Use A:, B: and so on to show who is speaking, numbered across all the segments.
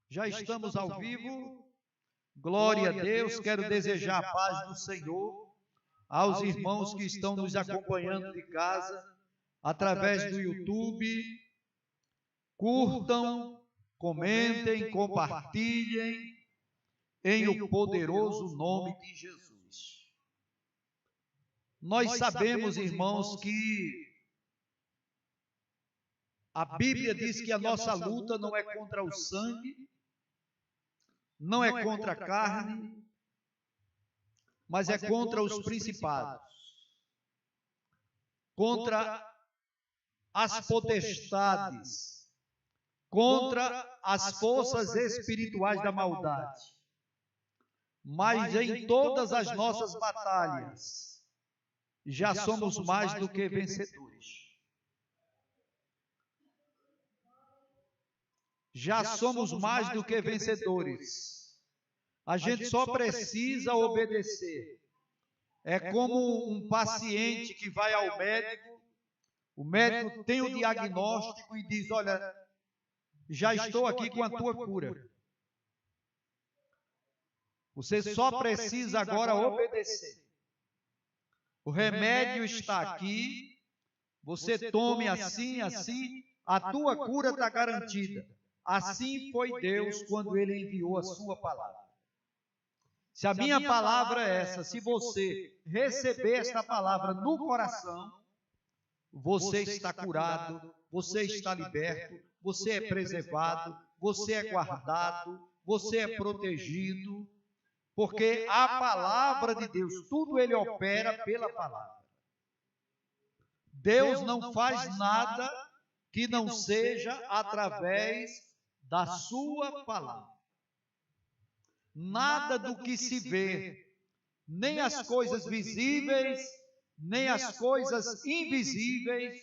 A: Já estamos ao vivo. Glória a Deus. Quero desejar a paz do Senhor aos irmãos que estão nos acompanhando de casa, através do YouTube. Curtam, comentem, compartilhem, em o poderoso nome de Jesus. Nós sabemos, irmãos, que a Bíblia diz que a nossa luta não é contra o sangue, não é contra a carne, mas é contra os principados, contra as potestades, contra as forças espirituais da maldade. Mas em todas as nossas batalhas, já somos mais do que vencedores. Já somos mais do que vencedores. A gente só precisa obedecer. É como um paciente que vai ao médico, o médico tem o diagnóstico e diz: olha, já estou aqui com a tua cura. Você só precisa agora obedecer. O remédio está aqui, você tome assim, assim, a tua cura está garantida. Assim foi Deus quando Ele enviou a sua palavra. Se a minha palavra é essa, se você receber esta palavra no coração, você está curado, você está liberto, você é preservado, você é guardado, você é protegido, porque a palavra de Deus, tudo Ele opera pela palavra. Deus não faz nada que não seja através da sua palavra. Nada do que se vê, nem as coisas visíveis, nem as coisas invisíveis,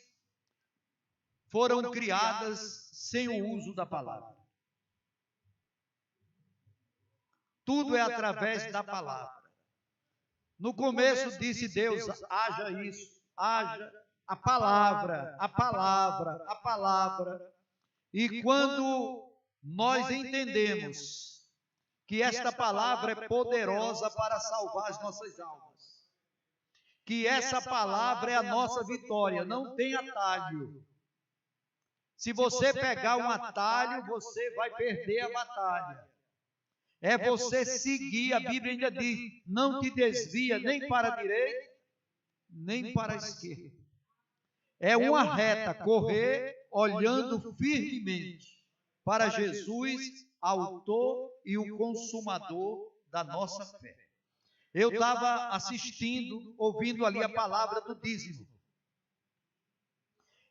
A: foram criadas sem o uso da palavra. Tudo é através da palavra. No começo disse Deus: haja isso, haja a palavra, a palavra, a palavra. E quando nós entendemos que esta palavra é poderosa para salvar as nossas almas, que essa palavra é a nossa vitória, não tem atalho. Se você pegar um atalho, você vai perder a batalha. É você seguir, a Bíblia ainda diz: não te desvia nem para a direita, nem para a esquerda. É uma reta, correr olhando firmemente para Jesus, autor e o consumador da nossa fé. Eu estava assistindo, ouvindo ali a palavra do dízimo.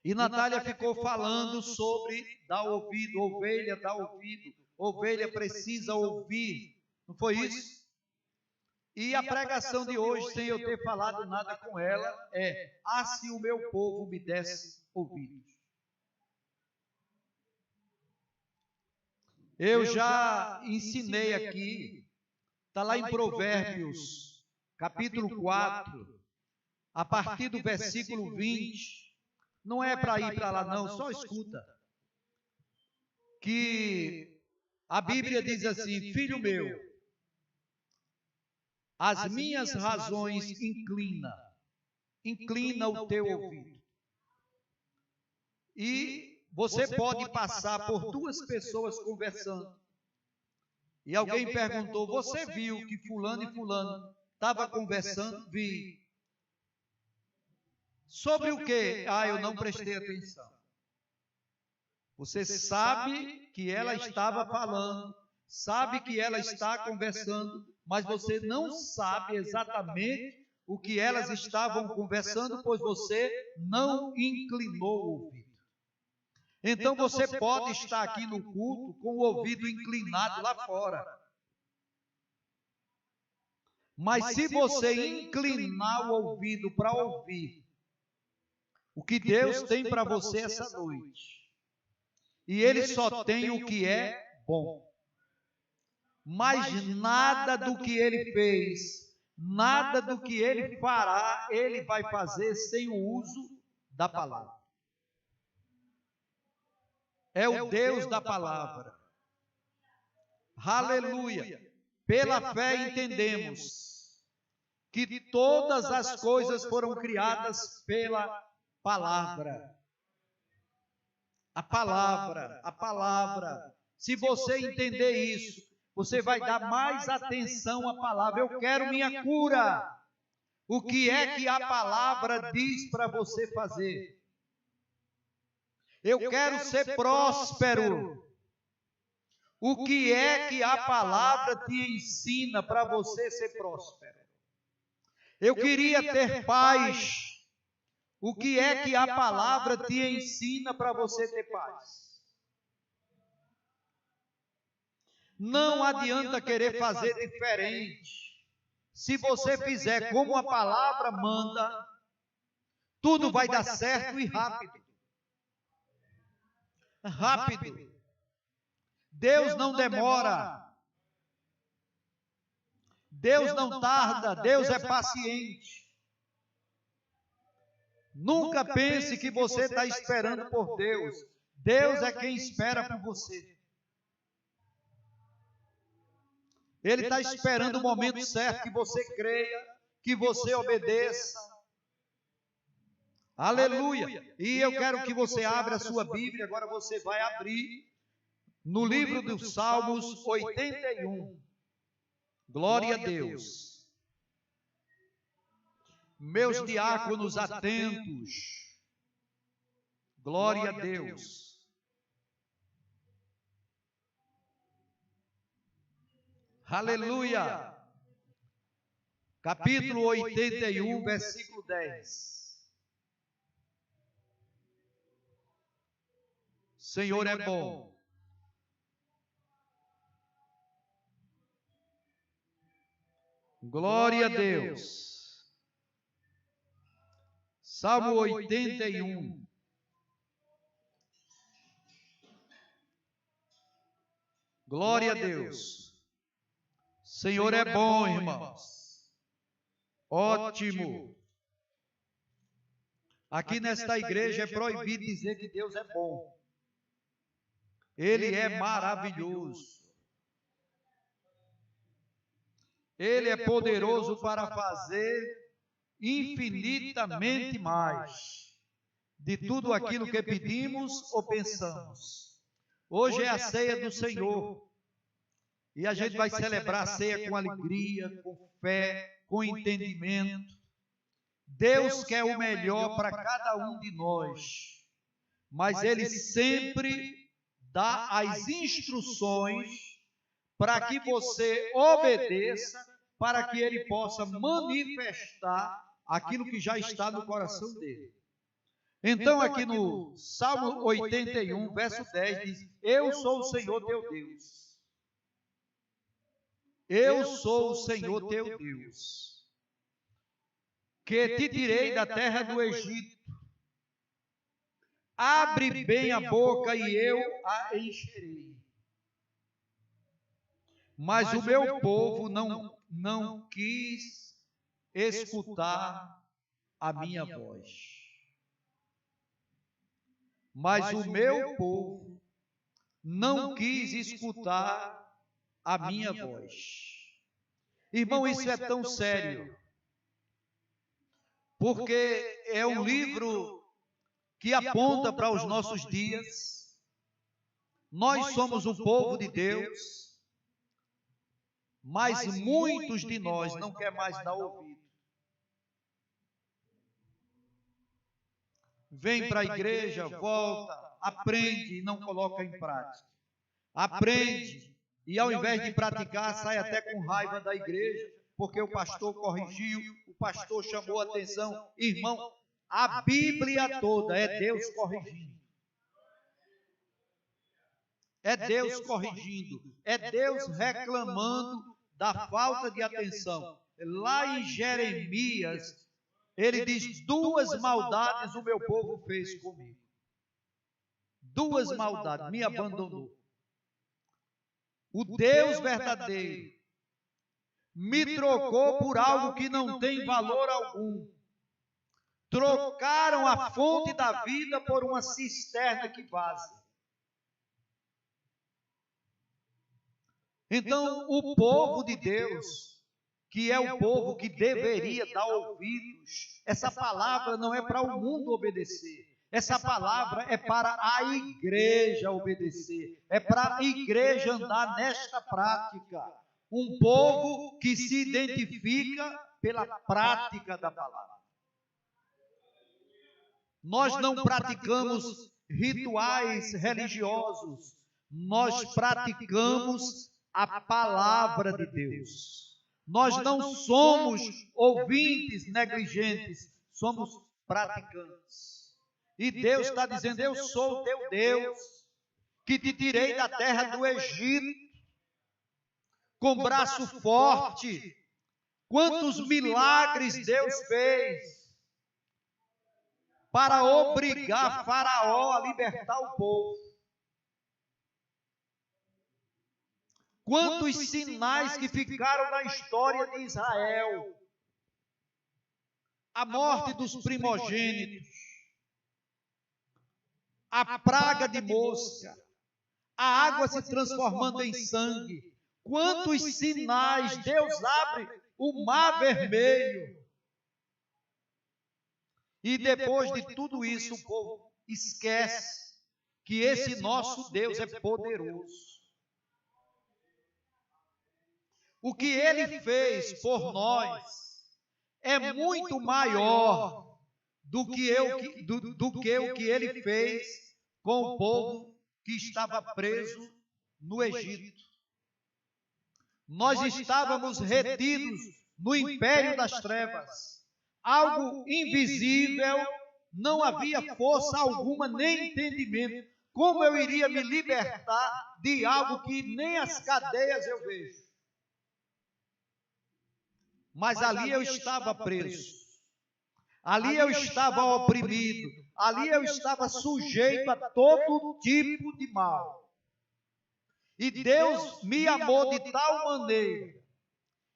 A: E Natália ficou falando sobre dar ouvido, ovelha dá ouvido, ovelha precisa ouvir. Não foi isso? E a pregação de hoje, sem eu ter falado nada com ela, é: se o meu povo me desse ouvidos. Eu já ensinei aqui, está lá em Provérbios, capítulo 4, a partir do versículo 20, não é para ir para lá não, só escuta, que a Bíblia diz assim: filho meu, as minhas razões inclina o teu ouvido. E você pode passar por duas pessoas conversando. E alguém perguntou: você viu que fulano e fulano estava conversando? Vi. Sobre o quê? Eu não prestei atenção. Você sabe que ela estava falando, sabe que ela está conversando, mas você não sabe exatamente o que elas estavam conversando, pois você não inclinou o ouvido. Então você pode estar aqui no culto com o ouvido inclinado lá fora. Mas se você inclinar o ouvido para ouvir o que Deus tem para você essa noite, e Ele só tem o que é bom, mas nada do que Ele fez, nada do que Ele fará, Ele vai fazer sem o uso da palavra. É o Deus da palavra. Aleluia. Pela fé entendemos que todas as coisas foram criadas pela palavra. A palavra, a palavra. Se você entender isso, você vai dar mais atenção à palavra. Eu quero minha cura. O que é que a palavra diz para você fazer? Eu quero ser próspero. O que é que a palavra te ensina para você ser próspero? Eu queria ter paz. O que é que a palavra te ensina para você ter paz? Não adianta querer fazer diferente. Se você fizer como a palavra manda, tudo vai dar certo e rápido. Rápido. Deus não demora. Deus não tarda. Deus é paciente. Nunca pense que você está esperando por Deus. Deus é quem espera por você. Ele está esperando o momento certo que você creia, que você obedeça. Aleluia. E eu quero que você abra a sua Bíblia. Agora você vai abrir no livro dos Salmos 81. Glória a Deus. Meus diáconos atentos. Glória a Deus. Aleluia. Capítulo 81, versículo 10. Senhor é bom. Glória a Deus. Salmo 81. Glória a Deus. Senhor é bom, irmãos. Ótimo. Aqui nesta igreja é proibido dizer que Deus é bom. Ele é maravilhoso. Ele é poderoso para fazer infinitamente mais de tudo aquilo que pedimos ou pensamos. Hoje é a ceia do Senhor. E a gente vai celebrar a ceia com alegria, com fé, com entendimento. Deus quer o melhor para cada um de nós. Mas Ele sempre dá as instruções para que você obedeça, para que Ele possa manifestar aquilo que já está no coração dele. Então, aqui no Salmo 81, verso 10, diz: Eu sou o Senhor teu Deus. Eu sou o Senhor teu Deus, que te tirei da terra do Egito. Abre bem a boca e eu a encherei. Mas o meu povo não quis escutar a minha voz. Mas o meu povo não quis escutar a minha voz. Irmão, isso é tão sério, porque é um livro que aponta para os nossos dias. Nós somos o povo de Deus, mas muitos de nós não querem mais dar ouvido. Vem para a igreja, volta, aprende e não coloca em prática. Aprende e ao invés de praticar, sai até com raiva da igreja, porque o pastor corrigiu, o pastor chamou a atenção. Irmão, a Bíblia toda é Deus corrigindo. É Deus corrigindo. É Deus reclamando da falta de atenção. Lá em Jeremias, ele diz: 2 maldades o meu povo fez comigo. 2 maldades, me abandonou. O Deus verdadeiro me trocou por algo que não tem valor algum. Trocaram a fonte da vida por uma cisterna que vaza. Então, o povo de Deus, que é o povo que deveria dar ouvidos, essa palavra não é para o mundo obedecer. Essa palavra é para a igreja obedecer. É para a igreja andar nesta prática. Um povo que se identifica pela prática da palavra. Nós não praticamos rituais religiosos. Nós praticamos a palavra de Deus. Nós não somos ouvintes negligentes, somos praticantes. E Deus está dizendo, eu sou o teu Deus, que te tirei da terra do Egito, com braço forte. Quantos milagres Deus fez para obrigar Faraó a libertar o povo. Quantos sinais que ficaram na história de Israel. A morte dos primogênitos. A praga de mosca. A água se transformando em sangue. Quantos sinais Deus abre o mar vermelho. E depois de tudo isso, o povo esquece que esse nosso Deus é poderoso. O que Ele fez por nós é muito maior do que o que Ele fez com o povo que estava preso no Egito. Nós estávamos retidos no império das trevas. Algo invisível, não havia força alguma, nem entendimento. Como eu iria me libertar de algo que nem as cadeias eu vejo? Mas ali eu estava preso. Ali eu estava oprimido. Ali eu estava sujeito a todo tipo de mal. E Deus me amou de tal maneira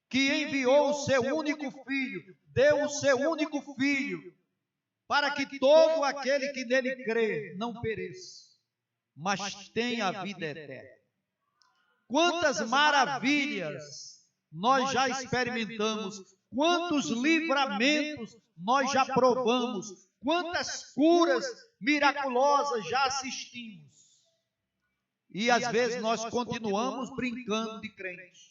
A: que enviou o seu único filho, deu o seu único filho, para que todo aquele que nele crê não pereça, mas tenha a vida eterna. Quantas maravilhas nós já experimentamos, quantos livramentos nós já provamos, quantas curas miraculosas já assistimos. E às vezes nós continuamos brincando de crente.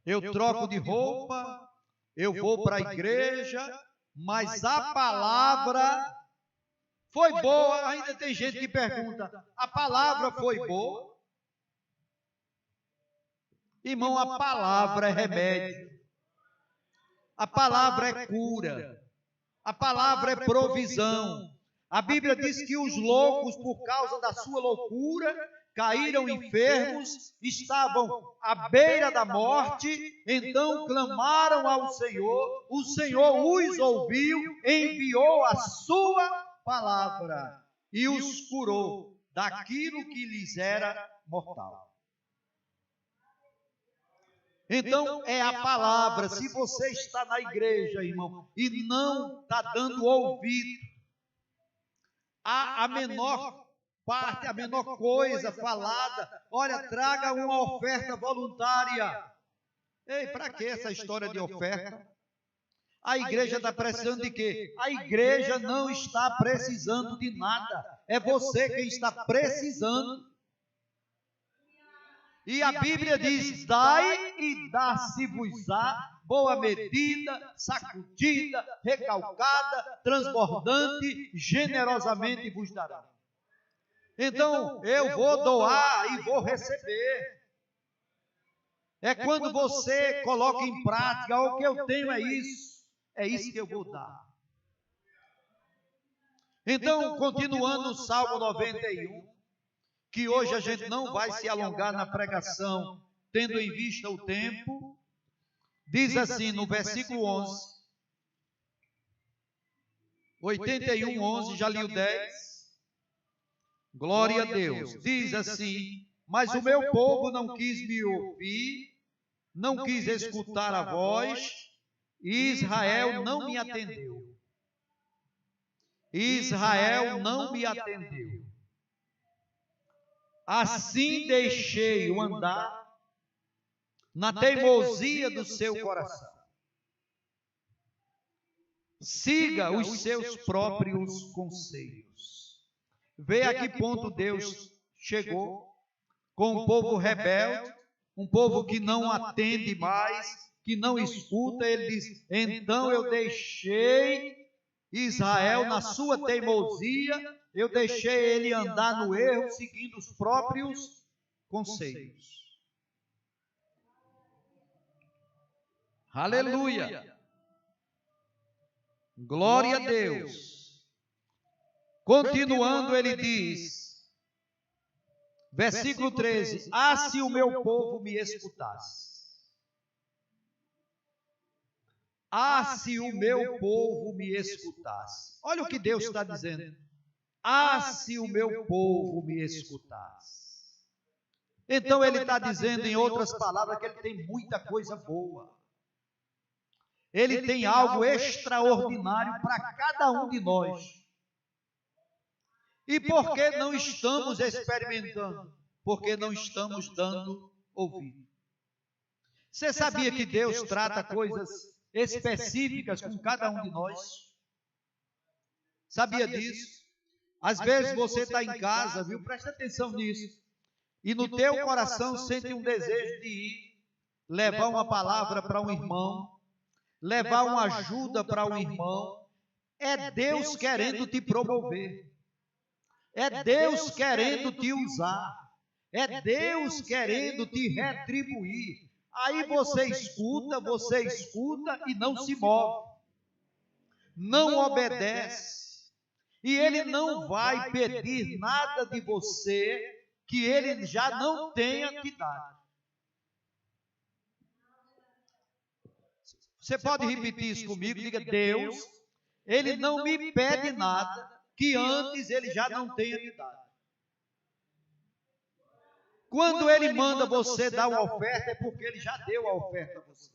A: Eu troco de roupa, eu vou para a igreja, mas a palavra foi boa. Ainda tem gente que pergunta, a palavra foi boa? Irmão, a palavra é remédio. A palavra é cura. A palavra é provisão. A Bíblia diz que os loucos, por causa da sua loucura, caíram enfermos, estavam à beira da morte, então clamaram ao Senhor, o Senhor os ouviu, enviou a sua palavra e os curou daquilo que lhes era mortal. Então é a palavra. Se você está na igreja, irmão, e não está dando ouvido a menor parte, a menor coisa falada, olha, traga uma oferta voluntária. Ei, para que essa história de oferta? A igreja está precisando de quê? A igreja não está precisando de nada. É você quem está precisando. E a Bíblia diz, dai e dá-se-vos-á, boa medida, sacudida, recalcada, transbordante, generosamente vos dará. Então, eu vou doar e vou receber. É quando você coloca em prática, o que eu tenho é isso que eu vou dar. Então, continuando o Salmo 91, que hoje a gente não vai se alongar na pregação, tendo em vista o tempo, diz assim no versículo 11, 81, 11, já li o 10, glória a Deus, diz assim, mas o meu povo não quis me ouvir, não quis escutar a voz, e Israel não me atendeu. Israel não me atendeu. assim deixei-o andar na teimosia do seu coração. Siga os seus próprios conselhos. Vê a que ponto Deus chegou com um povo rebelde, um povo que não atende mais, que não escuta. Ele diz: então eu deixei Israel na sua teimosia, eu deixei ele andar no erro, seguindo os próprios conselhos. Aleluia! Glória a Deus! Continuando, ele diz, versículo 13: ah, se o meu povo me escutasse. Ah, se o meu povo me escutasse. Olha o que Deus está dizendo. Ah, se o meu povo me escutasse. Então ele está dizendo, em outras palavras, que ele tem muita coisa boa. Ele tem algo extraordinário para cada um de nós. E por que não estamos experimentando? Porque não estamos dando ouvido. Você sabia que Deus trata coisas específicas com cada um de nós? Sabia disso? Às vezes você está em casa, viu? Presta atenção nisso. E no teu coração sente um desejo de ir levar uma palavra para um irmão, levar uma ajuda para um irmão. É Deus querendo te promover. É Deus querendo te usar. É Deus querendo te retribuir. Aí você escuta e não se move. Não obedece. E Ele não vai pedir nada de você que Ele já não tenha te dado. Você pode repetir isso comigo? Diga: Deus, Ele não me pede nada que antes Ele já não tenha te dado. Quando Ele manda você dar uma oferta, é porque Ele já deu a oferta a você.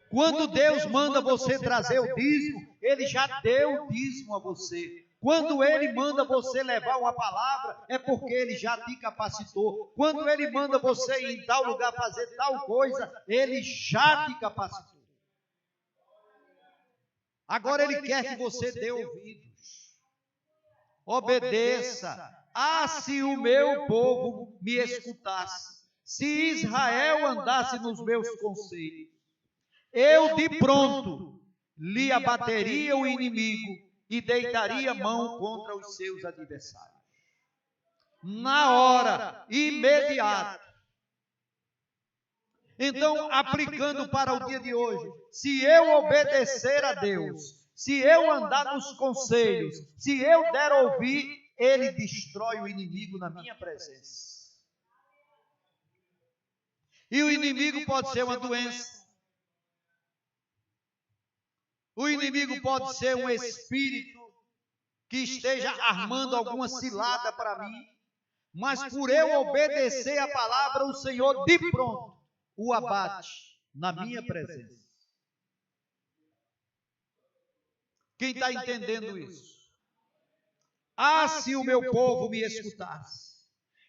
A: Quando Deus manda você trazer o dízimo, Ele já deu o dízimo a você. Quando Ele manda você levar uma palavra, é porque Ele já te capacitou. Quando Ele manda você ir em tal lugar fazer tal coisa, Ele já te capacitou. Agora Ele quer que você dê ouvidos. Obedeça. Ah, se o meu povo me escutasse, se Israel andasse nos meus conselhos, eu de pronto lhe abateria o inimigo e deitaria mão contra os seus adversários. Na hora, imediata. Então, aplicando para o dia de hoje, se eu obedecer a Deus, se eu andar nos conselhos, se eu der ouvir, Ele destrói o inimigo na minha presença. E o inimigo pode ser uma doença. O inimigo pode ser um espírito que esteja armando alguma cilada para mim. Mas por eu obedecer a palavra, o Senhor de pronto o abate na minha presença. Quem está entendendo isso? Ah, se o meu povo me escutasse,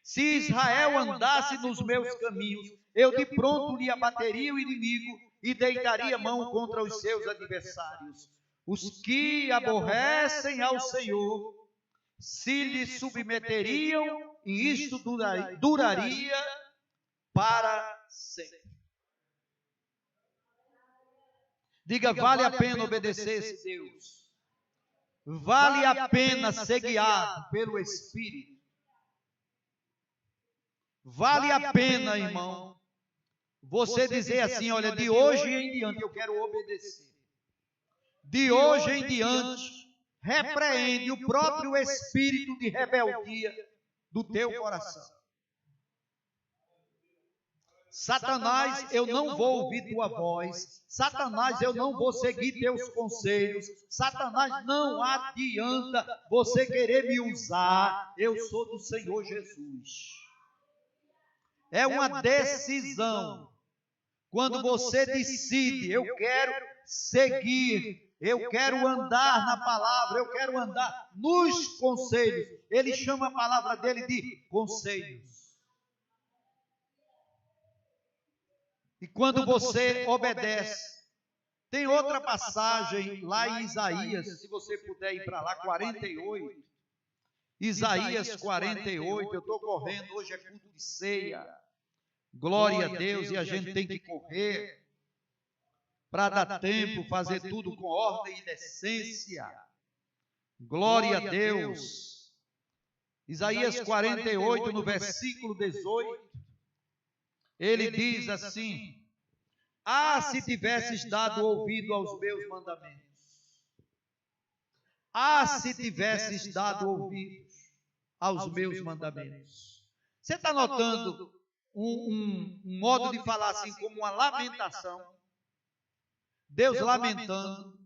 A: se Israel andasse nos meus caminhos, eu de pronto lhe abateria o inimigo e deitaria mão contra os seus adversários. Os que aborrecem ao Senhor se lhe submeteriam, e isto duraria para sempre. Diga: vale a pena obedecer esse Deus. Vale a pena ser guiado pelo Espírito. Vale a pena, irmão, você dizer assim: olha, de hoje em diante eu quero obedecer. De hoje em diante, repreende o próprio espírito de rebeldia do teu coração. Satanás, eu não vou ouvir tua voz. Satanás, eu não vou seguir teus conselhos. Satanás, não adianta você querer me usar. Eu sou do Senhor Jesus. É uma decisão. Quando você decide: eu quero seguir eu quero andar na palavra, eu quero andar nos conselhos. Ele chama a palavra dele de conselhos. E quando você obedece, tem outra passagem lá em Isaías, se você puder ir para lá, 48. Isaías 48, eu estou correndo, hoje é culto de ceia. Glória a Deus, e a gente tem que correr para dar tempo, fazer tudo com ordem e decência. Glória a Deus. Isaías 48, no versículo 18, ele diz assim: ah, se tivesses dado ouvido aos meus mandamentos. Ah, se tivesses dado ouvido aos meus mandamentos. Você está notando um modo de falar assim, como uma lamentação? Deus lamentando.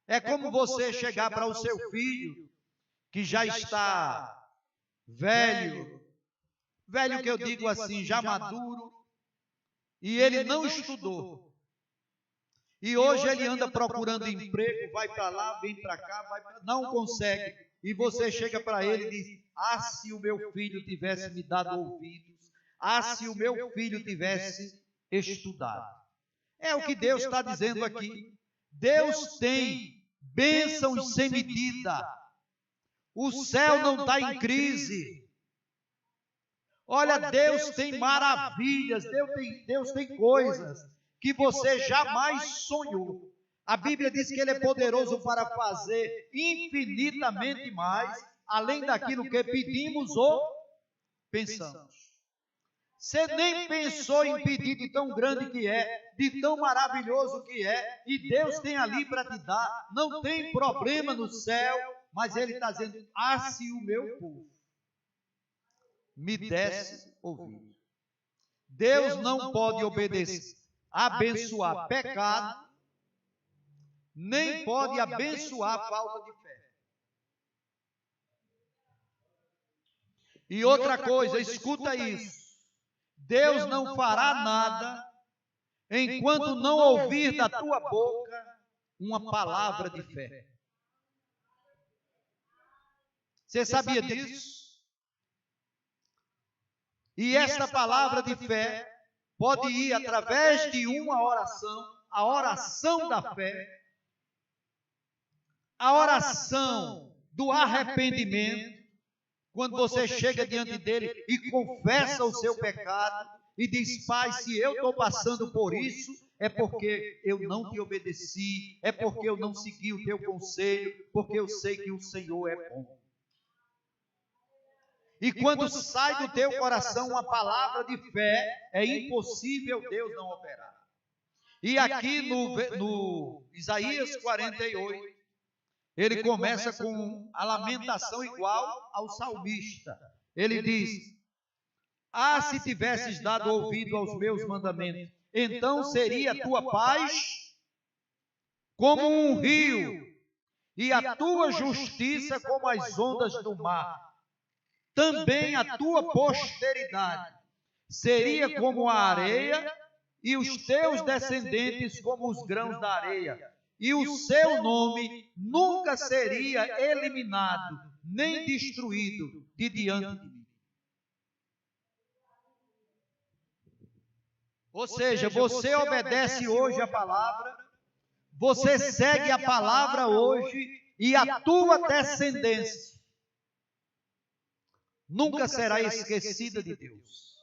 A: É como você chegar para o seu filho, que já está velho, velho que eu digo assim, já maduro, e ele não estudou. E hoje ele anda procurando emprego, vai para lá, vem para cá, não consegue. E você chega para ele e diz: ah, se o meu filho tivesse me dado ouvidos, ah, se o meu filho tivesse estudado. É o que Deus está dizendo aqui. Deus tem bênçãos sem medida. O céu não está em crise. Olha, Deus tem maravilhas, Deus tem coisas que você jamais sonhou. A Bíblia diz que Ele é poderoso para fazer infinitamente mais, além daquilo que pedimos ou pensamos. Você nem pensou em pedir de tão grande que é, de tão maravilhoso que é, e Deus tem ali para te dar. Não tem problema no céu, mas Ele está dizendo: ah, se o meu povo me desse ouvido. Deus não pode obedecer, abençoar pecado, nem pode abençoar a falta de fé. E outra coisa, escuta isso: Deus não fará nada enquanto não ouvir da tua boca uma palavra de fé. Você sabia disso? E esta palavra de fé pode ir através de uma oração, a oração da fé, a oração do arrependimento, quando você chega diante dele e confessa o seu pecado e diz: Pai, se eu estou passando por isso, é porque eu não te obedeci, é porque eu não segui o teu conselho, porque eu sei que o Senhor é bom. E quando sai do teu coração uma palavra de fé, é impossível Deus não operar. E aqui no Isaías 48, ele começa com a lamentação igual ao salmista. Ele diz: ah, se tivesses dado ouvido aos meus mandamentos, então seria a tua paz como um rio, e a tua justiça como as ondas do mar. Também a tua posteridade seria como a areia, e os teus descendentes como os grãos da areia. E o seu nome nunca seria eliminado, nem destruído de diante de mim. Ou seja, você obedece hoje a palavra, você segue a palavra hoje, e a tua descendência nunca será esquecida de Deus.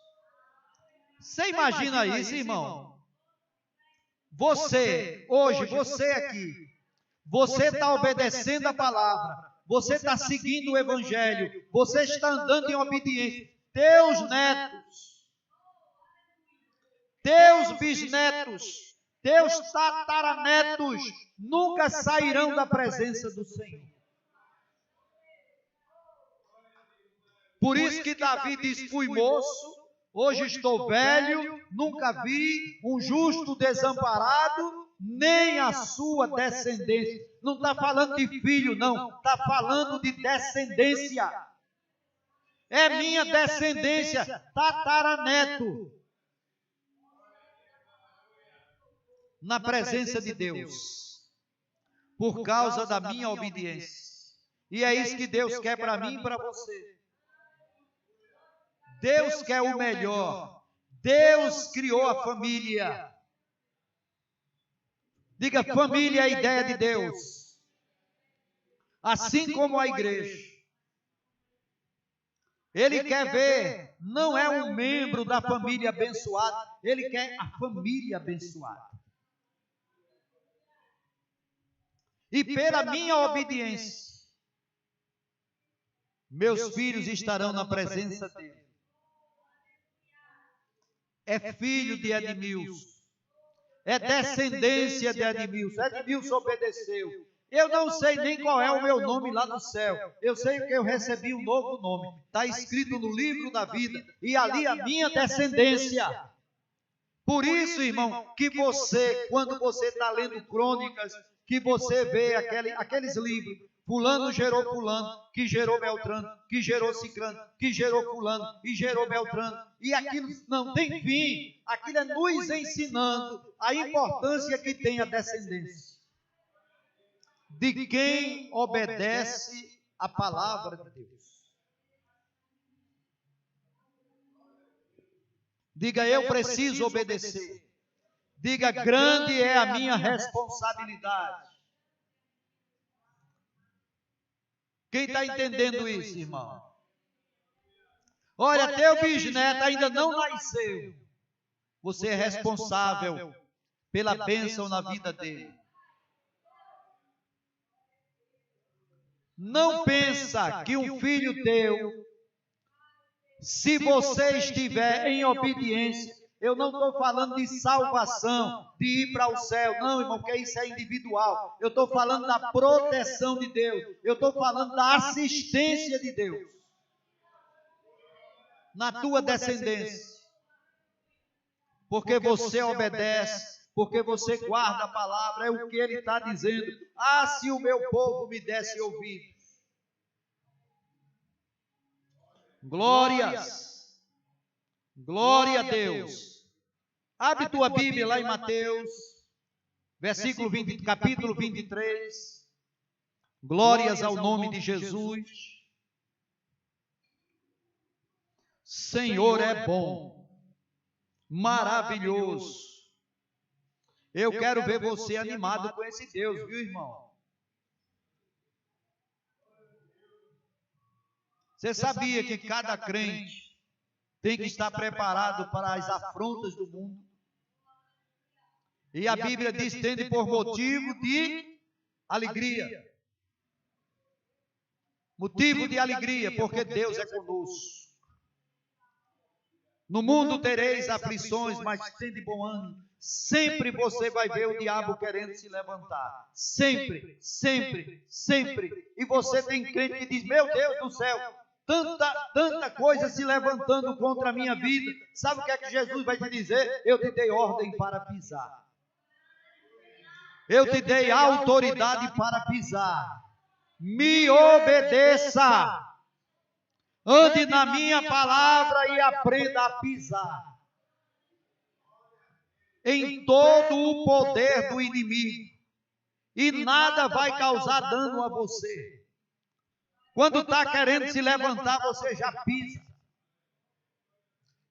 A: Você imagina isso, irmão? Você, hoje, você aqui, você está obedecendo a palavra, você está seguindo o Evangelho, você está andando em obediência. Teus netos, teus bisnetos, teus tataranetos nunca sairão da presença do Senhor. Por isso que Davi diz: fui moço, hoje estou velho, nunca vi um justo desamparado, nem a sua descendência. Não está falando de filho, não, está falando de descendência. É minha descendência, tataraneto. na presença de Deus, por causa da minha obediência. E é isso que Deus quer para mim e para você. Deus quer o melhor. Deus criou a família. Diga, família é a ideia de Deus. Assim como a igreja. Ele quer ver, não é um membro da família abençoada, ele quer a família abençoada. E pela minha obediência, meus filhos estarão na presença dele. É filho de Edmilson, é descendência de Edmilson. Edmilson obedeceu. Eu não sei nem qual é o meu nome lá no céu. Eu sei que eu recebi um novo nome. Está escrito no livro da vida. E ali a minha descendência. Por isso, irmão, que você, quando você está lendo crônicas, que você vê aqueles livros, fulano gerou fulano, que gerou Beltrano, que gerou Cicrano, que gerou fulano, e gerou Beltrano, e aquilo não tem fim. Aquilo é nos ensinando a importância que tem a descendência de quem obedece a palavra de Deus. Diga, eu preciso obedecer. Diga, grande é a minha responsabilidade. Quem está entendendo isso, irmão? Olha, teu bisneto ainda não nasceu. Você é responsável pela bênção na vida dele. Não pensa que um filho teu, se você estiver em obediência, eu não estou falando de salvação, de ir para o céu, não, irmão, porque isso é individual. Eu estou falando da proteção de Deus, eu estou falando da assistência de Deus na tua descendência, porque você obedece, porque você guarda a palavra, é o que ele está dizendo. Ah, se o meu povo me desse ouvidos. Glórias, glória a Deus. Abre tua Bíblia lá em Mateus, versículo 20, capítulo 23. Glórias ao nome de Jesus. Senhor é bom, maravilhoso. Eu quero ver você animado com esse Deus, viu, irmão? Você sabia que cada crente tem que estar preparado para as afrontas do mundo? E a Bíblia diz, tende por motivo de alegria. Motivo de alegria, porque Deus é conosco. No mundo tereis aflições, mas tende bom ânimo. Sempre você vai ver o diabo querendo se levantar. Sempre, sempre, sempre. E você tem crente que diz, meu Deus do céu, tanta coisa se levantando contra a minha vida. Sabe o que é que Jesus vai te dizer? Eu te dei ordem para pisar. Eu te dei autoridade para pisar. Me obedeça. Ande na minha palavra e aprenda a pisar em todo o poder do inimigo. E nada vai causar dano a você. Quando está querendo se levantar, você já pisa.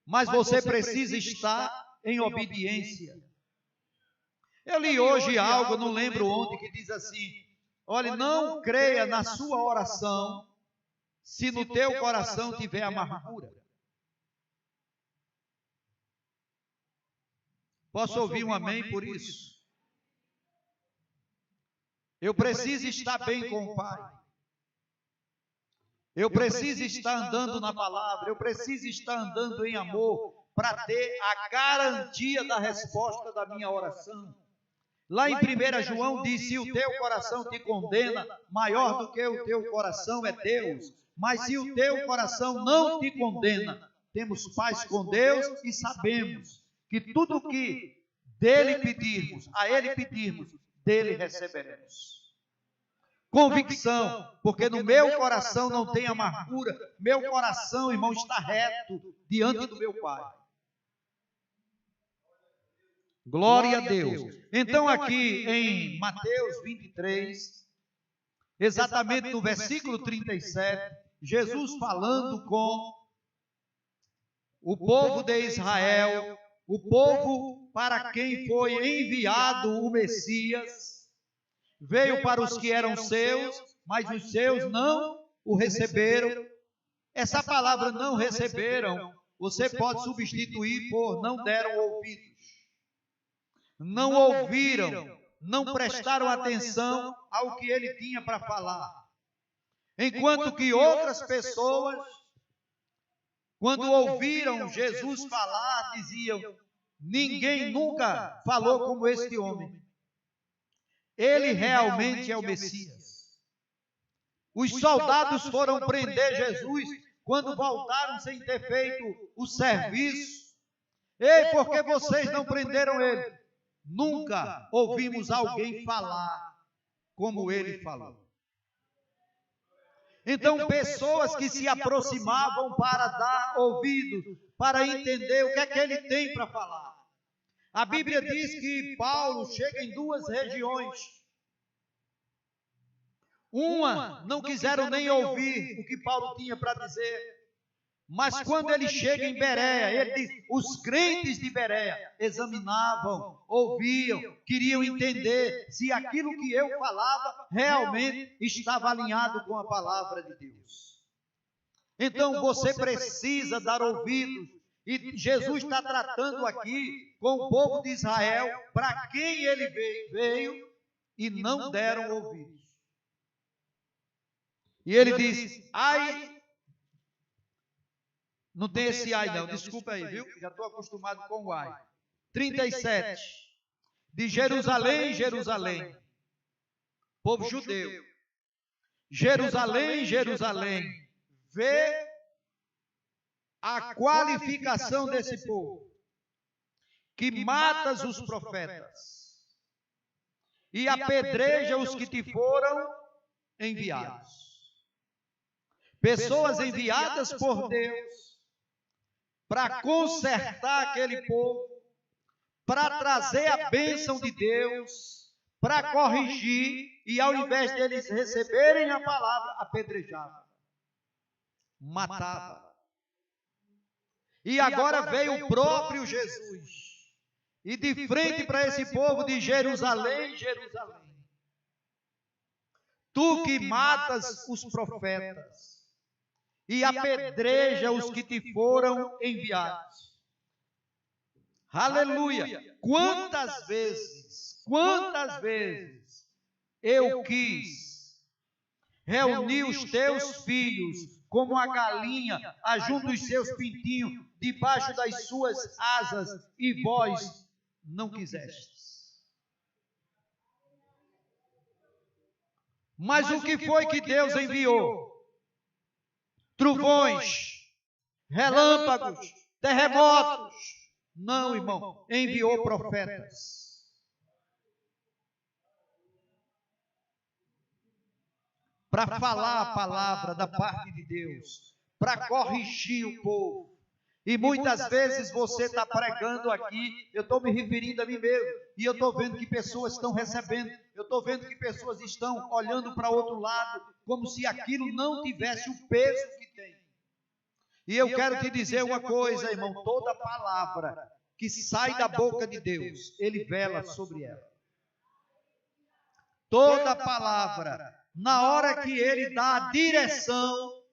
A: Mas você precisa estar em obediência. Eu li hoje algo, não lembro onde, que diz assim: olha, não creia na sua oração se no teu coração tiver amargura. Posso ouvir um amém por isso? Eu preciso estar bem com o Pai. Eu preciso estar andando na palavra. Eu preciso estar andando em amor para ter a garantia da resposta da minha oração. Lá em 1 João diz, se o teu coração te condena, maior do que o teu coração é Deus. Mas se o teu coração não te condena, temos paz com Deus e sabemos que tudo o que dele pedirmos, a ele pedirmos, dele receberemos. Convicção, porque no meu coração não tem amargura, meu coração, irmão, está reto diante do meu Pai. Glória a Deus. Então, aqui em Mateus 23, exatamente no versículo 37, Jesus falando com o povo de Israel, o povo para quem foi enviado o Messias, veio para os que eram seus, mas os seus não o receberam. Essa palavra não receberam, você pode substituir por não deram ouvidos. Não ouviram, não prestaram atenção ao que ele tinha para falar. Enquanto que outras pessoas, quando ouviram Jesus falar, diziam: ninguém nunca falou como este homem. Ele realmente é o Messias. Os soldados foram prender Jesus quando voltaram sem ter feito o serviço. Ei, por que vocês não prenderam ele? Nunca ouvimos alguém falar como ele falou. Então, pessoas que se aproximavam para dar ouvidos, para entender o que é que ele tem para falar. A Bíblia diz que Paulo chega em duas regiões. Uma, não quiseram nem ouvir o que Paulo tinha para dizer. Mas quando ele chega em Bereia, ele diz, os crentes de Bereia examinavam, ouviam, queriam entender se aquilo que eu falava realmente estava alinhado com a palavra de Deus. Então você precisa dar ouvidos, e Jesus está tratando aqui com o povo de Israel, para quem ele veio e não deram ouvidos. E ele diz, ai... Não tem esse ai não, desculpa aí, viu? Já estou acostumado com o ai. 37. De Jerusalém, Jerusalém. Povo judeu. Jerusalém, Jerusalém. Vê a qualificação desse povo. Que matas os profetas. E apedreja os que te foram enviados. Pessoas enviadas por Deus para consertar aquele povo, para trazer a bênção de Deus, para corrigir, e ao invés deles receberem a palavra, apedrejava, matava. E agora veio o próprio Jesus, e de frente para esse povo de Jerusalém, Jerusalém, tu que matas os profetas, e apedreja os que te foram enviados. Aleluia! Quantas vezes eu quis reunir os teus filhos como a galinha ajunta os seus pintinhos debaixo das suas asas, e vós não quisestes. Mas o que foi que Deus enviou? Trovões, relâmpagos, terremotos. Não, irmão, enviou profetas. Para falar a palavra da parte de Deus, para corrigir o povo. E muitas vezes você está pregando aqui, eu estou me referindo a mim mesmo, e eu estou vendo que pessoas estão recebendo, eu estou vendo que pessoas estão olhando para outro lado, como se aquilo não tivesse o peso que tem. E eu quero te dizer uma coisa, irmão, toda palavra que sai da boca de Deus, Ele vela sobre ela. Toda palavra, na hora que Ele dá a direção,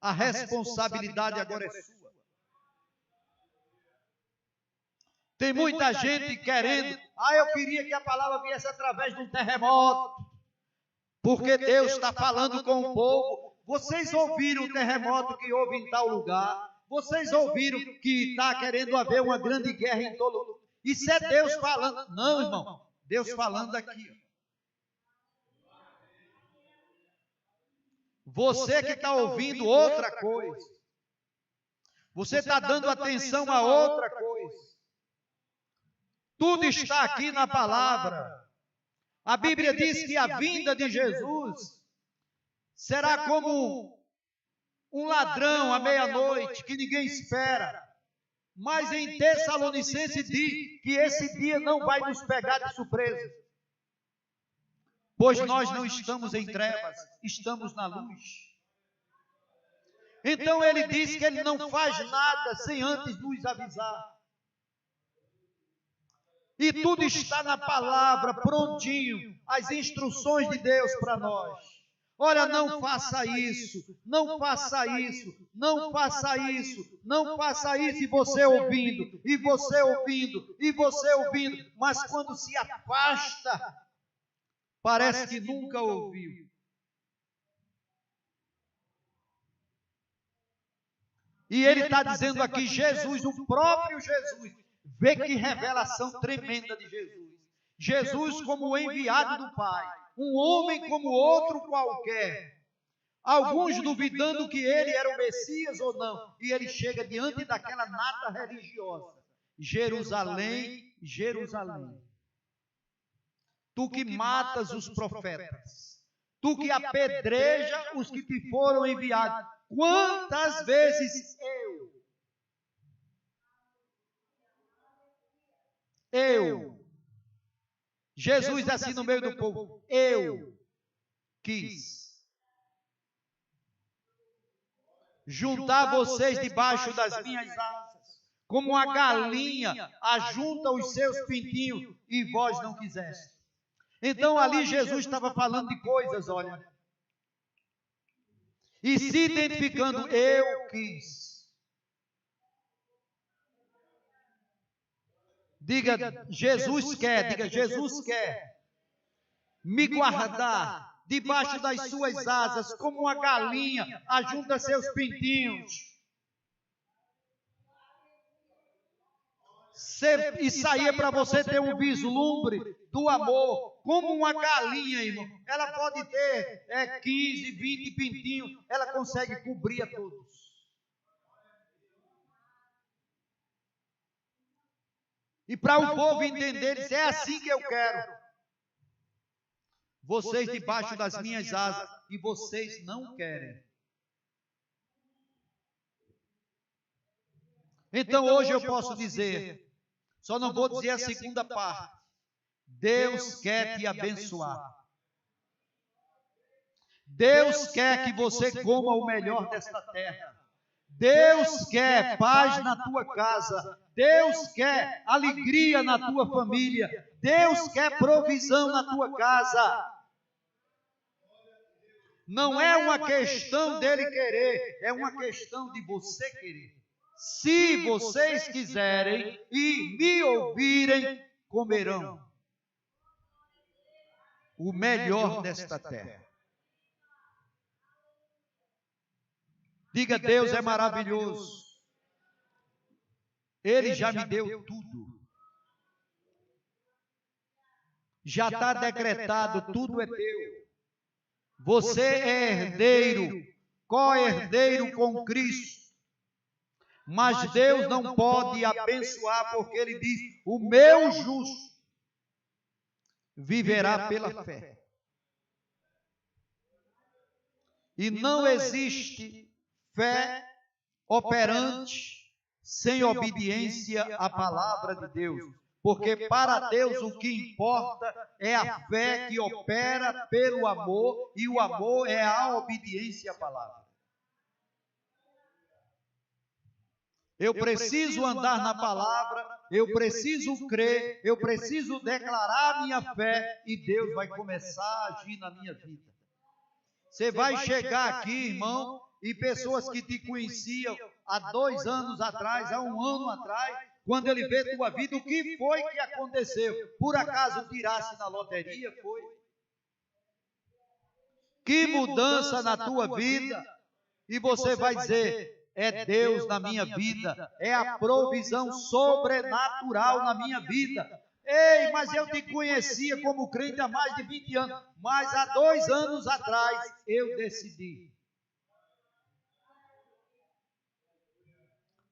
A: a responsabilidade agora é sua. Tem muita gente querendo, eu queria que a palavra viesse através de um terremoto, porque Deus está falando com o povo. Vocês ouviram o terremoto que houve em tal lugar? Vocês ouviram que está querendo haver uma grande guerra em todo lugar? Isso é Deus falando. Não, irmão, Deus falando aqui. Você que está ouvindo outra coisa, você está dando atenção a outra coisa. Tudo está aqui na palavra. A Bíblia diz que a vinda de Jesus será como um ladrão à meia-noite, que ninguém espera. Mas em Tessalonicenses diz que esse dia não vai nos pegar de surpresa. Pois nós não estamos em trevas, estamos na luz. Então ele diz que ele não faz nada sem antes nos avisar. E tudo está na palavra, prontinho, as instruções de Deus para nós. Olha, não faça isso, não faça isso, não faça isso, não faça isso, e você ouvindo, e você ouvindo, e você ouvindo, mas quando se afasta, parece que nunca ouviu. E ele está dizendo aqui, Jesus, o próprio Jesus, vê que revelação tremenda de Jesus. Jesus como o enviado do Pai, um homem como outro qualquer. Alguns duvidando que ele era o Messias ou não. E ele chega diante daquela nata religiosa. Jerusalém, Jerusalém. Tu que matas os profetas. Tu que apedreja os que te foram enviados. Quantas vezes Jesus assim no meio do povo, eu quis juntar vocês debaixo das minhas asas, como a galinha ajunta os seus pintinhos, e vós não quiseste. Então ali Jesus estava falando de coisas, olha, e se identificando, eu quis. Diga, Jesus quer me guardar debaixo das suas asas, como uma galinha ajunta seus pintinhos. Isso aí é para você ter um vislumbre do amor, como uma galinha, irmão. Ela pode ter 15, 20 pintinhos, ela consegue cobrir a todos. E para o povo entender, diz, é assim que eu quero. Vocês debaixo das minhas asas, e vocês não querem. Então hoje eu posso dizer, só não vou dizer a segunda parte. Deus quer te abençoar. Deus quer que você coma o melhor desta terra. Deus quer paz na tua casa. Deus quer alegria na tua família. Deus quer provisão na tua casa. Não é uma questão dele querer, é uma questão de você querer. Se vocês quiserem e me ouvirem, comerão o melhor desta terra. Diga, Deus é maravilhoso. Ele já me deu tudo. Já está decretado, tudo é teu. Você é herdeiro, co-herdeiro com Cristo. Mas Deus não pode abençoar, porque Ele diz, o meu justo viverá pela fé. E não existe fé operante sem obediência à palavra de Deus. Porque para Deus o que importa é a fé que opera pelo amor, e o amor é a obediência à palavra. Eu preciso andar na palavra, eu preciso crer, eu preciso declarar minha fé, e Deus vai começar a agir na minha vida. Você vai chegar aqui, irmão, e pessoas que te conheciam há 2 anos atrás, há 1 ano atrás, quando ele vê tua vida, o que foi que aconteceu? Por acaso tirasse na loteria? Foi. Que mudança na tua vida? E você vai dizer, é Deus na minha vida, é a provisão sobrenatural na minha vida. Ei, mas eu te conhecia como crente há mais de 20 anos, mas há 2 anos atrás eu decidi.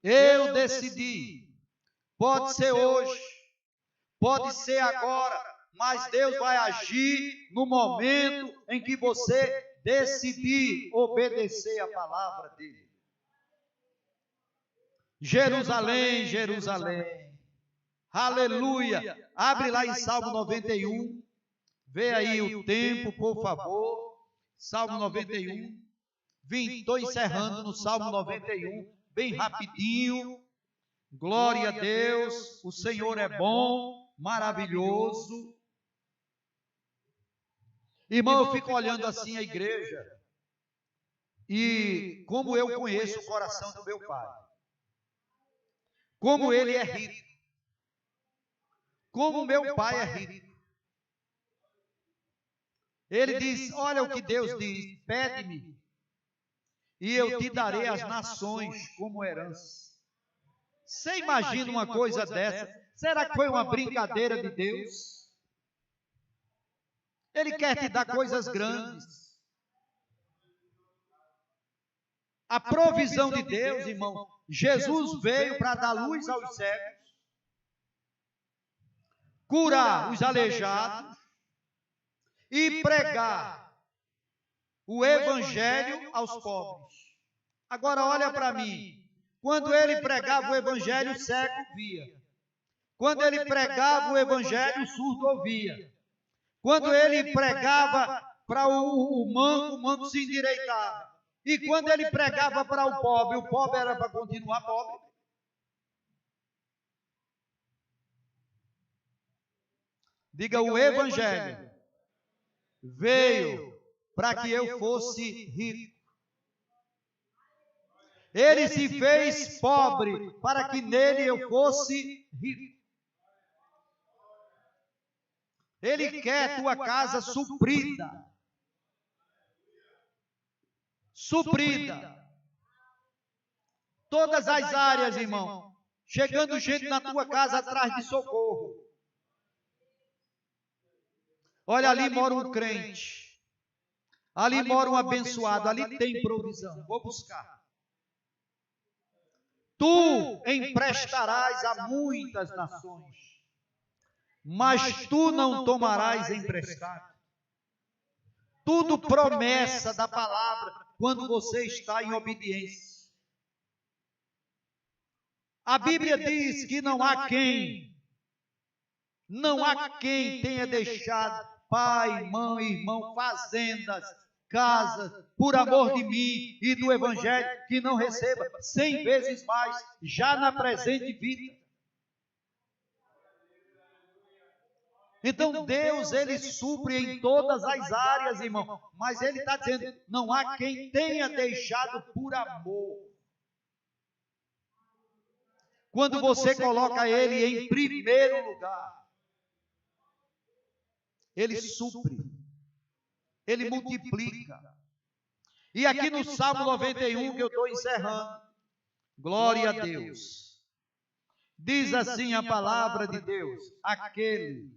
A: Eu decidi. Pode ser hoje, pode ser agora, mas Deus vai agir no momento em que você decidir obedecer a palavra dele. Jerusalém, Jerusalém. Aleluia. Abre lá em Salmo 91. Vê aí o tempo, por favor. Salmo 91. Estou encerrando no Salmo 91, bem rapidinho. Glória a Deus, o Senhor é bom, maravilhoso. Irmão, eu fico olhando assim a igreja e como eu conheço o coração do meu pai. Como ele é rico. Como meu pai é rico. Ele diz, olha o que Deus diz, pede-me e eu te darei as nações como herança. Você imagina uma coisa dessa? Será que foi uma brincadeira de Deus? Ele quer te dar coisas grandes. A provisão de Deus, irmão, Jesus veio para dar luz aos cegos, curar os aleijados e pregar o evangelho aos pobres. Agora olha para mim. Quando ele pregava o evangelho, o cego via. Quando ele pregava o evangelho, o surdo ouvia. Quando ele pregava para o manco se endireitava. E quando ele pregava para o pobre era para continuar pobre. Diga, o evangelho veio para que eu fosse rico. Ele se fez pobre para que nele eu fosse rico. Ele quer tua casa suprida. Suprida. Todas as áreas, irmão. Chegando gente na tua casa atrás de socorro. Olha, ali mora um crente. Ali mora um abençoado. Ali tem provisão. Vou buscar. Tu emprestarás a muitas nações, mas tu não tomarás emprestado. Tudo promessa da palavra quando você está em obediência. A Bíblia diz que não há quem tenha deixado pai, mãe, irmão, fazendas, casas, por amor de mim e do evangelho, que não receba 100 vezes mais, já na presente vida. Então Deus, Ele supre em todas as áreas, irmão, mas Ele está dizendo, não há quem tenha deixado por amor. Quando você coloca Ele em primeiro lugar, Ele supre. Ele multiplica. E aqui no Salmo 91, que eu estou encerrando, glória a Deus. Diz assim a palavra de Deus, aquele,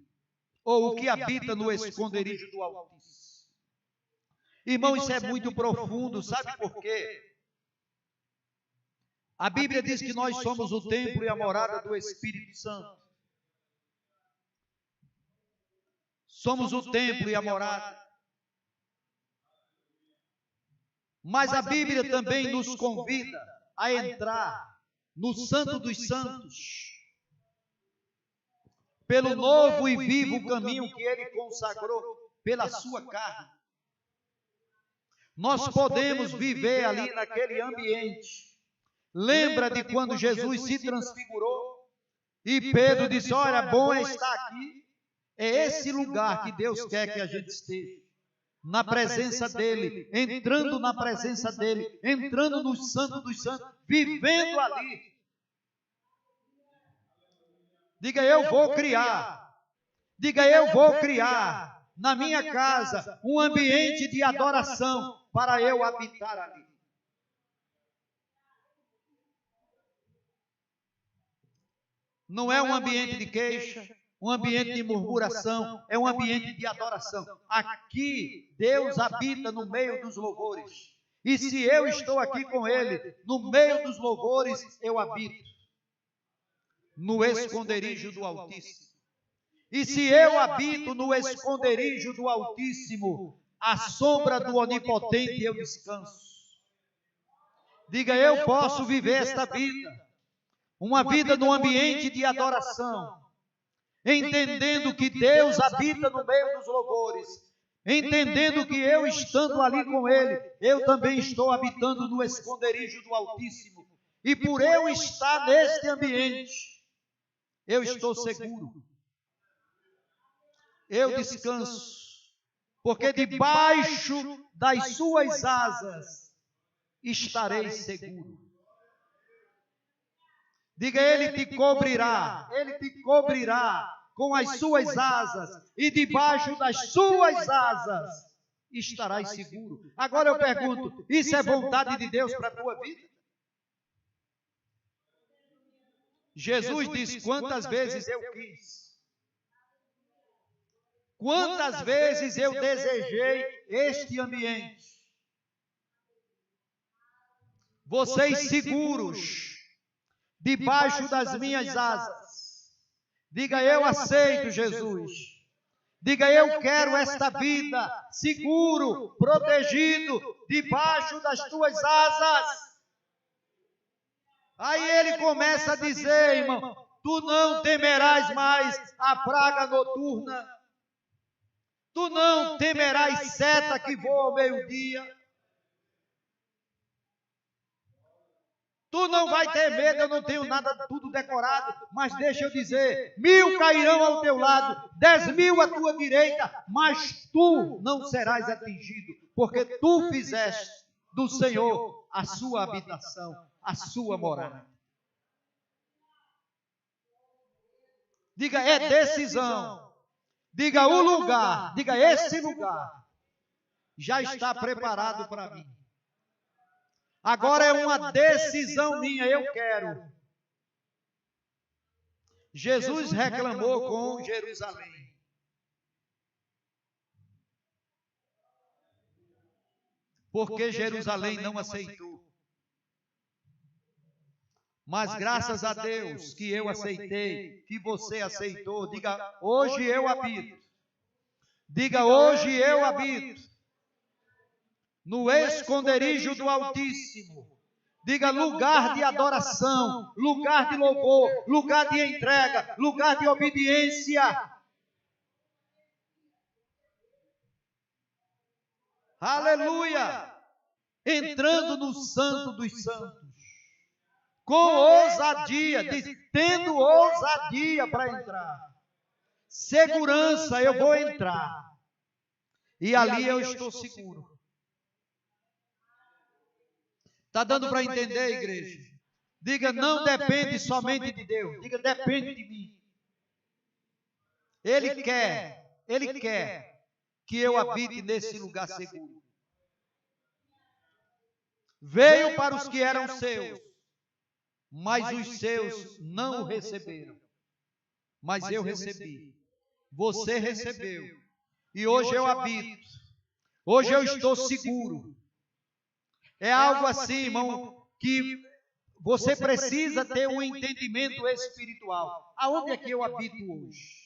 A: ou o que habita no esconderijo do Altíssimo. Irmão, isso é muito profundo, sabe por quê? A Bíblia diz que nós somos o templo e a morada do Espírito Santo. Somos o templo e a morada. Mas a Bíblia também nos convida a entrar no Santo dos Santos, pelo novo e vivo caminho que Ele consagrou pela sua carne. Nós podemos viver ali naquele ambiente. Lembra de quando Jesus se transfigurou e Pedro disse, olha, bom é estar aqui. É esse lugar que Deus quer que a gente esteja. Na presença dEle, entrando na presença dEle, entrando no Santo dos Santos, vivendo ali. Diga, eu vou criar. Diga, eu vou criar na minha casa um ambiente de adoração para eu habitar ali. Não é um ambiente de queixa, um ambiente de murmuração, é um ambiente de adoração. Aqui Deus habita no meio dos louvores. E se eu estou aqui com Ele, no meio dos louvores, eu habito no esconderijo do Altíssimo. E se eu habito no esconderijo do Altíssimo, à sombra do Onipotente eu descanso. Diga, eu posso viver esta vida uma vida no ambiente de adoração, entendendo que Deus habita no meio dos louvores, entendendo que eu estando ali com Ele, eu também estou habitando no esconderijo do Altíssimo. E por eu estar neste ambiente, eu estou seguro. Eu descanso, porque debaixo das suas asas estarei seguro. Diga, Ele te cobrirá com as suas asas, e debaixo das suas asas estarás seguro. Agora eu pergunto, isso é vontade de Deus para a tua vida? Jesus disse, quantas vezes eu quis, quantas vezes eu desejei este ambiente. Vocês seguros, debaixo das minhas asas. Diga, eu aceito, Jesus. Diga, eu quero esta vida seguro, protegido, debaixo das tuas asas. Aí ele começa a dizer, irmão, tu não temerás mais a praga noturna. Tu não temerás seta que voa ao meio-dia. Tu não vai ter medo, eu não tenho nada tudo decorado, mas deixa eu dizer, 1000 cairão ao teu lado, 10.000 à tua direita, mas tu não serás atingido, porque tu fizeste do Senhor a sua habitação, a sua morada. Diga, é decisão. Diga, o lugar, diga, esse lugar já está preparado para mim. Agora é uma decisão minha, eu quero. Jesus reclamou com Jerusalém. Porque Jerusalém não aceitou. Mas graças a Deus que eu aceitei, que você aceitou. Diga, hoje eu habito. Diga, hoje eu habito no esconderijo do Altíssimo. Diga, lugar de adoração, lugar de louvor, lugar de entrega, lugar de obediência. Aleluia! Entrando no Santo dos Santos, com ousadia, tendo ousadia para entrar. Segurança, eu vou entrar. E ali eu estou seguro. Está dando para entender, igreja? Diga, não depende somente de Deus. Diga, depende de mim. Ele quer que eu habite nesse lugar seguro. Veio para os que eram seus, mas os seus não o receberam. Mas eu recebi. Você recebeu. E hoje eu habito. Hoje eu estou seguro. É algo assim, irmão, que você precisa ter um entendimento espiritual. Aonde é que eu habito hoje?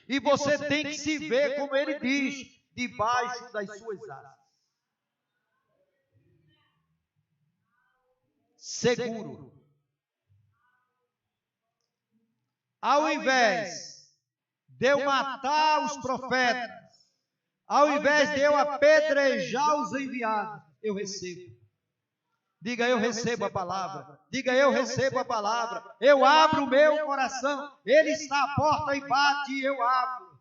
A: E você tem que se ver, como ele diz, debaixo das suas asas. Seguro. Ao invés de eu matar os profetas, ao invés de eu apedrejar os enviados, eu recebo. Diga, eu recebo a palavra. Diga, eu recebo a palavra. Eu abro o meu coração. Ele está à porta e bate e eu abro.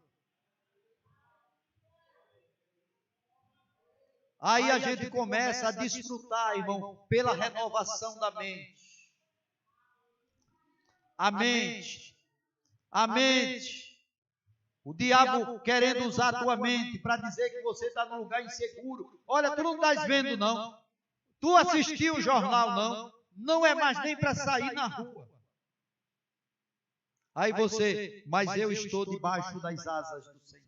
A: Aí a gente começa a desfrutar, irmão, pela renovação da mente. A mente. A mente. O diabo querendo usar a tua mente para dizer que você está num lugar inseguro. Olha, tu não estás vendo, não. Tu assistiu o jornal, não. Não é mais nem para sair na rua. Aí você, mas eu estou debaixo das asas do Senhor.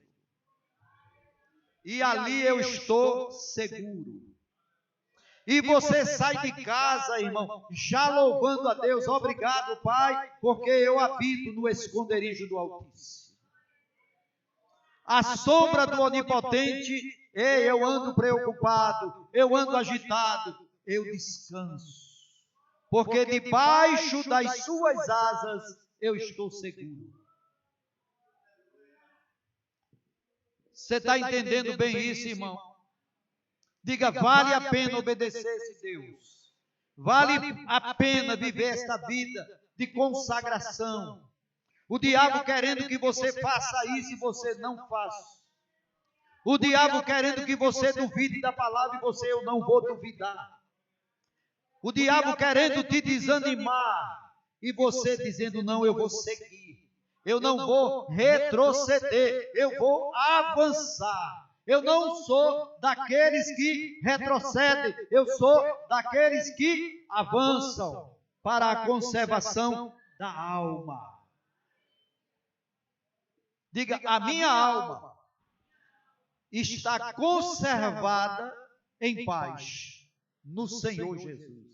A: E ali eu estou seguro. E você sai de casa, irmão, já louvando a Deus. Obrigado, Pai, porque eu habito no esconderijo do Altíssimo. A sombra do Onipotente, eu ando preocupado, eu ando agitado, eu descanso, porque debaixo das suas asas eu estou seguro. Você está entendendo bem isso, irmão? Diga, vale a pena obedecer esse Deus. Vale a pena viver esta vida de consagração. O diabo querendo que você faça isso e você não faça. O diabo querendo que você duvide da palavra e você, eu não vou duvidar. O diabo querendo te desanimar e você dizendo, não, eu vou seguir. Eu não vou retroceder, eu vou avançar. Eu não sou daqueles que retrocedem, eu sou daqueles que avançam para a conservação da alma. Diga, a minha alma está conservada em paz no Senhor Jesus.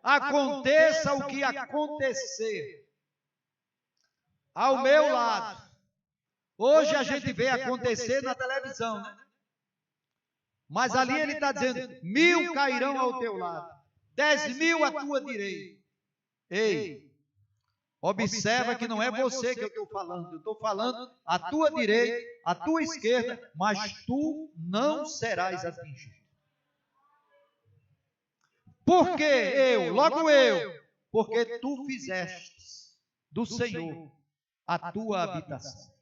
A: Aconteça o que acontecer ao meu lado. Hoje a gente vê acontecer na televisão, né? Mas ali ele está dizendo, 1000 cairão ao teu lado, 10.000 à tua direita. Ei, observa que não é você que eu estou falando, eu estou falando à tua direita, à tua esquerda, mas tu não serás atingido. Por que eu? Logo eu. Porque tu fizeste do Senhor a tua habitação,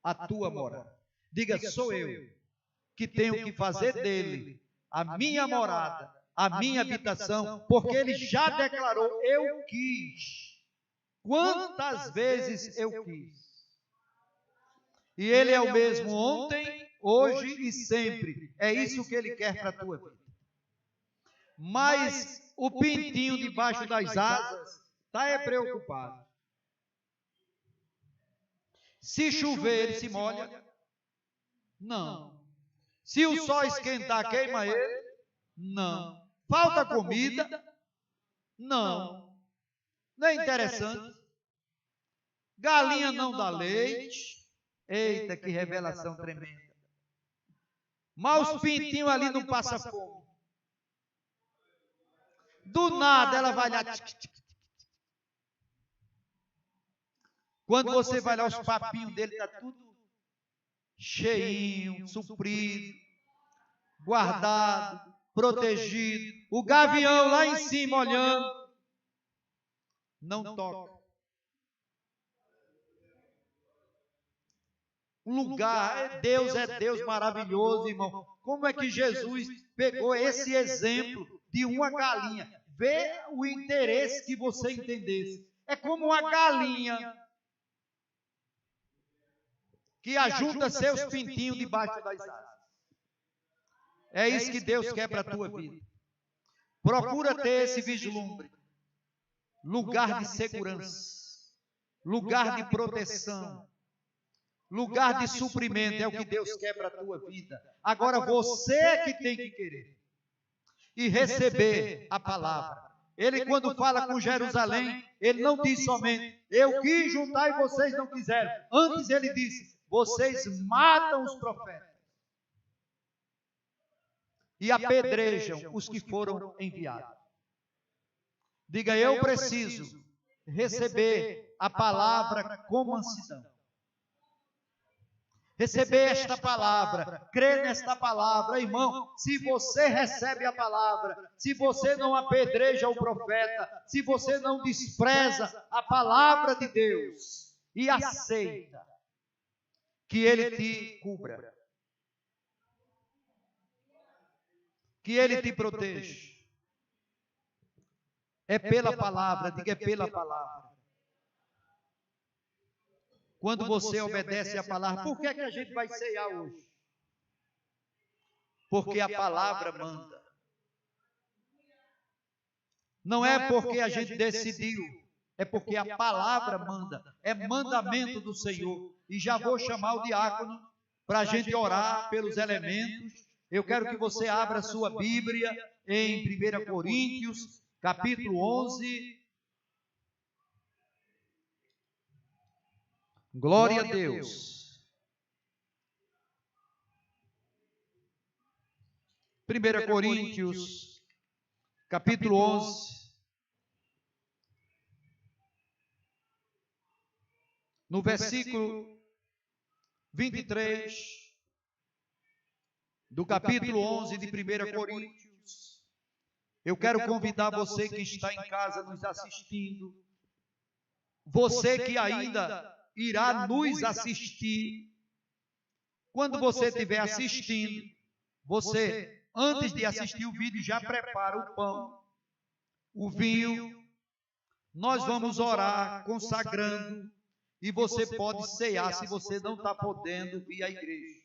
A: a tua morada. Diga, sou eu que tenho que fazer dele a minha morada, a minha habitação, porque ele já declarou, eu quis. Quantas vezes eu quis. E ele é o mesmo ontem, hoje e sempre. É isso que ele quer para a tua vida. Mas o pintinho debaixo das asas está preocupado. Se chover, ele se molha? Não. Se o sol esquentar, queima ele? Não. Falta comida? Não. Não é interessante? Galinha não dá leite? Eita, que revelação tremenda. Mas os pintinhos ali não passam fome. Do nada ela vai lá. Quando você vai lá, os papinhos dele está tudo cheinho, suprido, guardado, protegido. O gavião lá em cima olhando. Não toca. Um lugar, Deus é Deus maravilhoso, irmão. Como é que Jesus pegou esse exemplo de uma galinha? Vê o interesse que você entendesse. É como uma galinha que ajunta seus pintinhos debaixo das asas. É isso que Deus quer para a tua vida. Procura ter esse vislumbre. Lugar de segurança, lugar de proteção, lugar de suprimento, é o que Deus quer para a tua vida. Agora você é que tem que querer e receber a palavra. Ele, quando fala com Jerusalém, ele não diz somente, eu quis juntar e vocês não quiseram. Antes ele disse, vocês matam os profetas e apedrejam os que foram enviados. Diga, eu preciso receber a palavra com mansidão. Receber esta palavra, crer nesta palavra, irmão. Se você recebe a palavra, se você não apedreja o profeta, se você não despreza a palavra de Deus e aceita que ele te cubra, que ele te proteja. É pela palavra, diga, é pela palavra. Quando você obedece a palavra, por que a gente vai ceiar hoje? Porque a palavra manda. Não é porque a gente decidiu, é porque a palavra manda. É mandamento do Senhor. E já vou chamar o diácono para a gente orar pelos elementos. Eu quero que você abra a sua Bíblia em 1 Coríntios, capítulo 11. Glória a Deus. 1 Coríntios, capítulo 11, no versículo 23, do capítulo 11 de 1 Coríntios. Eu quero convidar você que está em casa nos assistindo, você que ainda irá nos assistir, quando você estiver assistindo, você, antes de assistir o vídeo, já prepara o pão, o vinho, nós vamos orar consagrando, e você pode ceiar se você não está podendo vir à igreja.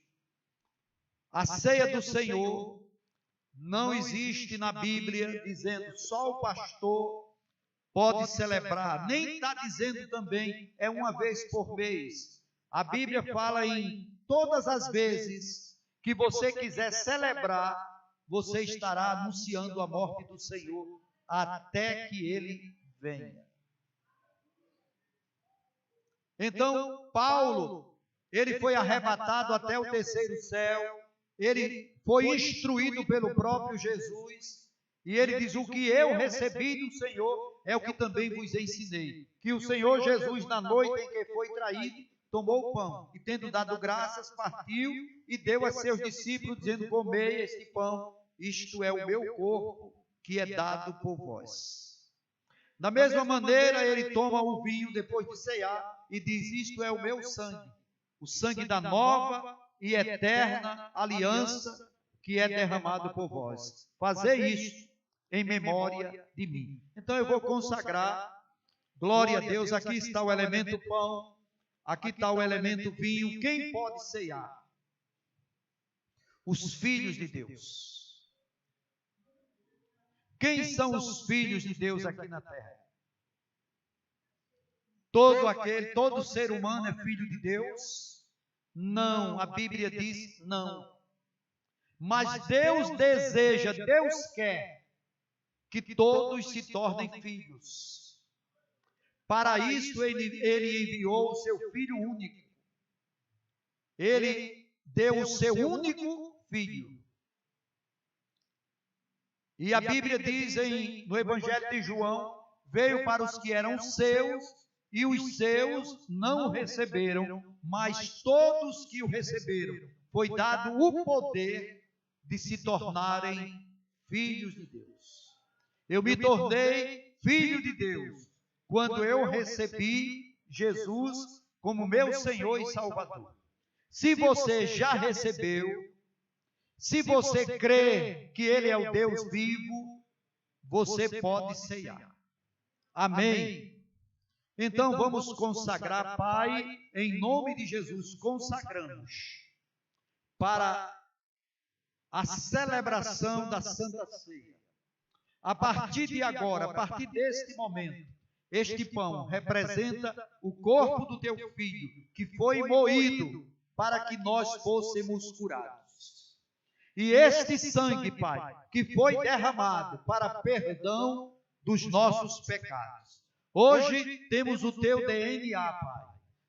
A: A ceia do Senhor não existe na Bíblia dizendo só o pastor pode celebrar, nem está dizendo também é uma vez por mês. A Bíblia fala em todas as vezes que você quiser celebrar, você estará anunciando a morte do Senhor até que Ele venha. Então, Paulo, ele foi arrebatado até o terceiro céu, ele foi instruído pelo próprio Jesus, e ele diz, o que eu recebi do Senhor é o que também vos ensinei. Que o Senhor Jesus, na noite em que foi traído, tomou o pão, e tendo dado graças, partiu e deu a seus discípulos, dizendo, comei este pão, isto é o meu corpo, que é dado por vós. Da mesma maneira, ele toma o vinho depois de cear, e diz, isto é o meu sangue, o sangue da nova e eterna aliança, que é derramado por vós. Fazei isto em memória de mim. Então eu vou consagrar, glória a Deus, aqui está o elemento pão, aqui está o elemento vinho. Quem pode ceiar? Os filhos de Deus. Quem são os filhos de Deus aqui na terra? Todo ser humano é filho de Deus? Não, a Bíblia diz não. Mas Deus deseja, Deus quer que todos se tornem filhos. Para isso ele enviou o seu Filho único. Ele deu o seu único Filho. E a Bíblia diz no Evangelho de João, veio para os que eram seus, e os seus não o receberam, mas todos que o receberam, foi dado o poder de se tornarem filhos de Deus. Eu me tornei filho de Deus quando eu recebi Jesus como meu Senhor e Salvador. Se você já recebeu, se você crê que Ele é o Deus vivo, você pode ceiar. Amém. Então vamos consagrar, Pai, em nome de Jesus, consagramos para a celebração da Santa Ceia. A partir de agora, a partir deste momento, este pão representa o corpo do teu Filho, que foi moído para que nós fôssemos curados. E este sangue, Pai, que foi derramado para perdão dos nossos pecados. Hoje temos o teu DNA, Pai.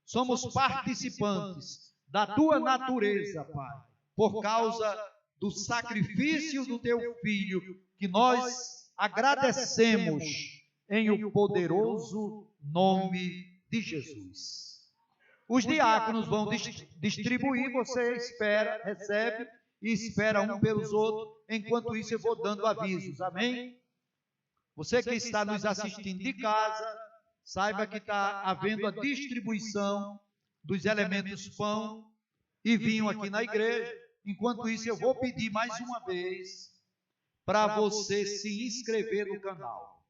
A: Somos participantes da tua natureza, Pai, por causa do sacrifício do teu Filho, que nós agradecemos em o poderoso nome de Jesus. Os diáconos vão distribuir, você espera, recebe e espera um pelos outros. Enquanto isso eu vou dando avisos, amém? Você que está nos assistindo de casa, saiba que está havendo a distribuição dos elementos pão e vinho aqui na igreja. Enquanto isso, eu vou pedir mais uma vez para você se inscrever no canal.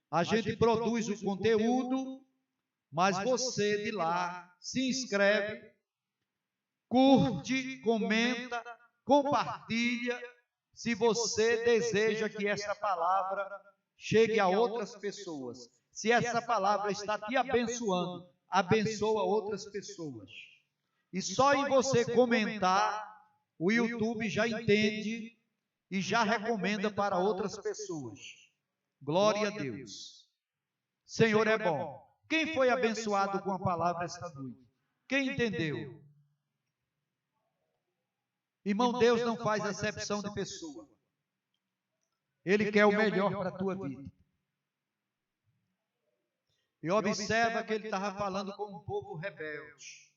A: A gente produz o conteúdo, mas você de lá se inscreve, curte, comenta, compartilha, se você deseja que essa palavra chegue a outras pessoas. Se essa palavra está te abençoando, abençoa outras pessoas. E só em você comentar, o YouTube já entende e já recomenda para outras pessoas. Glória a Deus. Senhor é bom. Quem foi abençoado com a palavra esta noite? Quem entendeu? Irmão, Deus não faz acepção de pessoa. Ele quer o melhor para a tua vida. E observa que ele estava falando com um povo rebelde.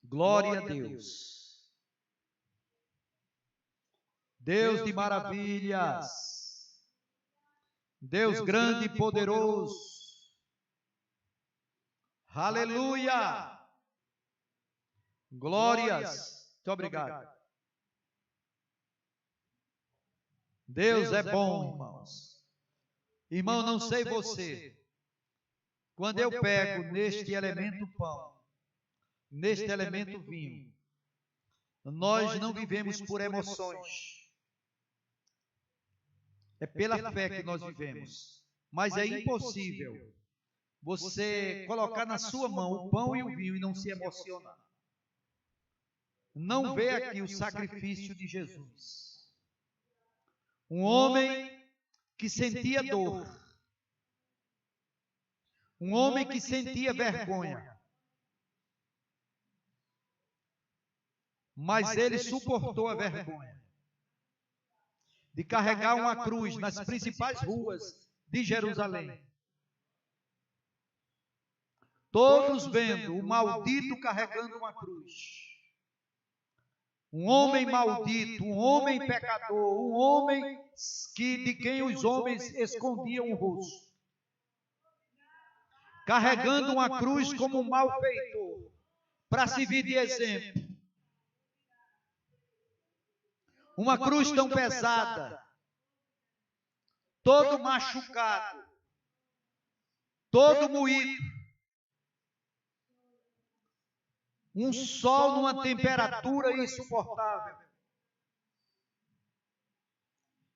A: Glória a Deus. Deus de maravilhas. Deus grande e poderoso. Aleluia. Glórias. Muito obrigado. Deus é bom, irmãos. Irmão, não sei você. Quando eu pego neste elemento pão, neste elemento vinho, nós não vivemos por emoções. É pela fé que nós vivemos. Mas é impossível você colocar na sua mão o pão e o vinho e não se emocionar. Não vê aqui o sacrifício de Jesus. Um homem que sentia dor. Um homem que sentia vergonha. Mas ele suportou a vergonha de carregar uma cruz nas principais ruas de Jerusalém. Todos vendo o maldito carregando uma cruz. Um homem maldito, um homem pecador, um homem de quem os homens escondiam o rosto. Carregando uma cruz como um malfeitor, para servir de exemplo. Uma cruz tão pesada, todo machucado, todo moído. Um sol numa temperatura insuportável.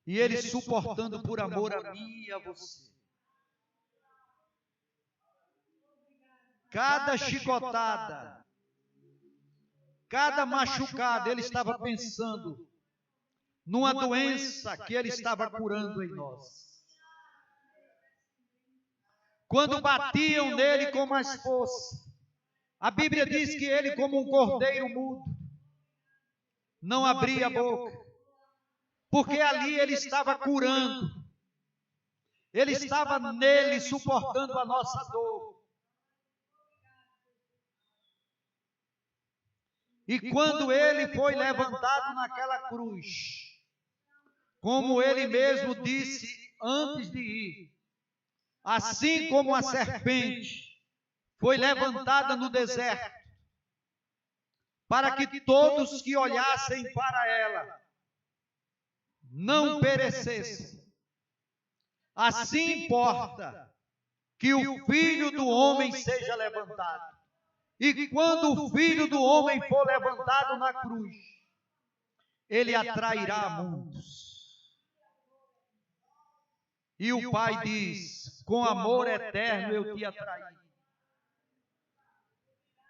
A: E ele suportando por amor a mim e a você. Cada chicotada, cada machucado, ele estava pensando numa doença que ele estava curando em nós. Quando batiam nele com mais força, a Bíblia diz que ele, como um cordeiro mudo, não abria a boca, porque ali ele estava curando, ele estava nele suportando a nossa dor. E quando ele foi levantado naquela cruz, como ele mesmo disse antes de ir, assim como a serpente foi levantada no deserto, para que todos que olhassem para ela não perecessem. Assim importa que o Filho do Homem seja levantado. E quando o Filho do Homem for levantado na cruz, ele atrairá muitos. E o Pai diz: com amor eterno eu te atraí.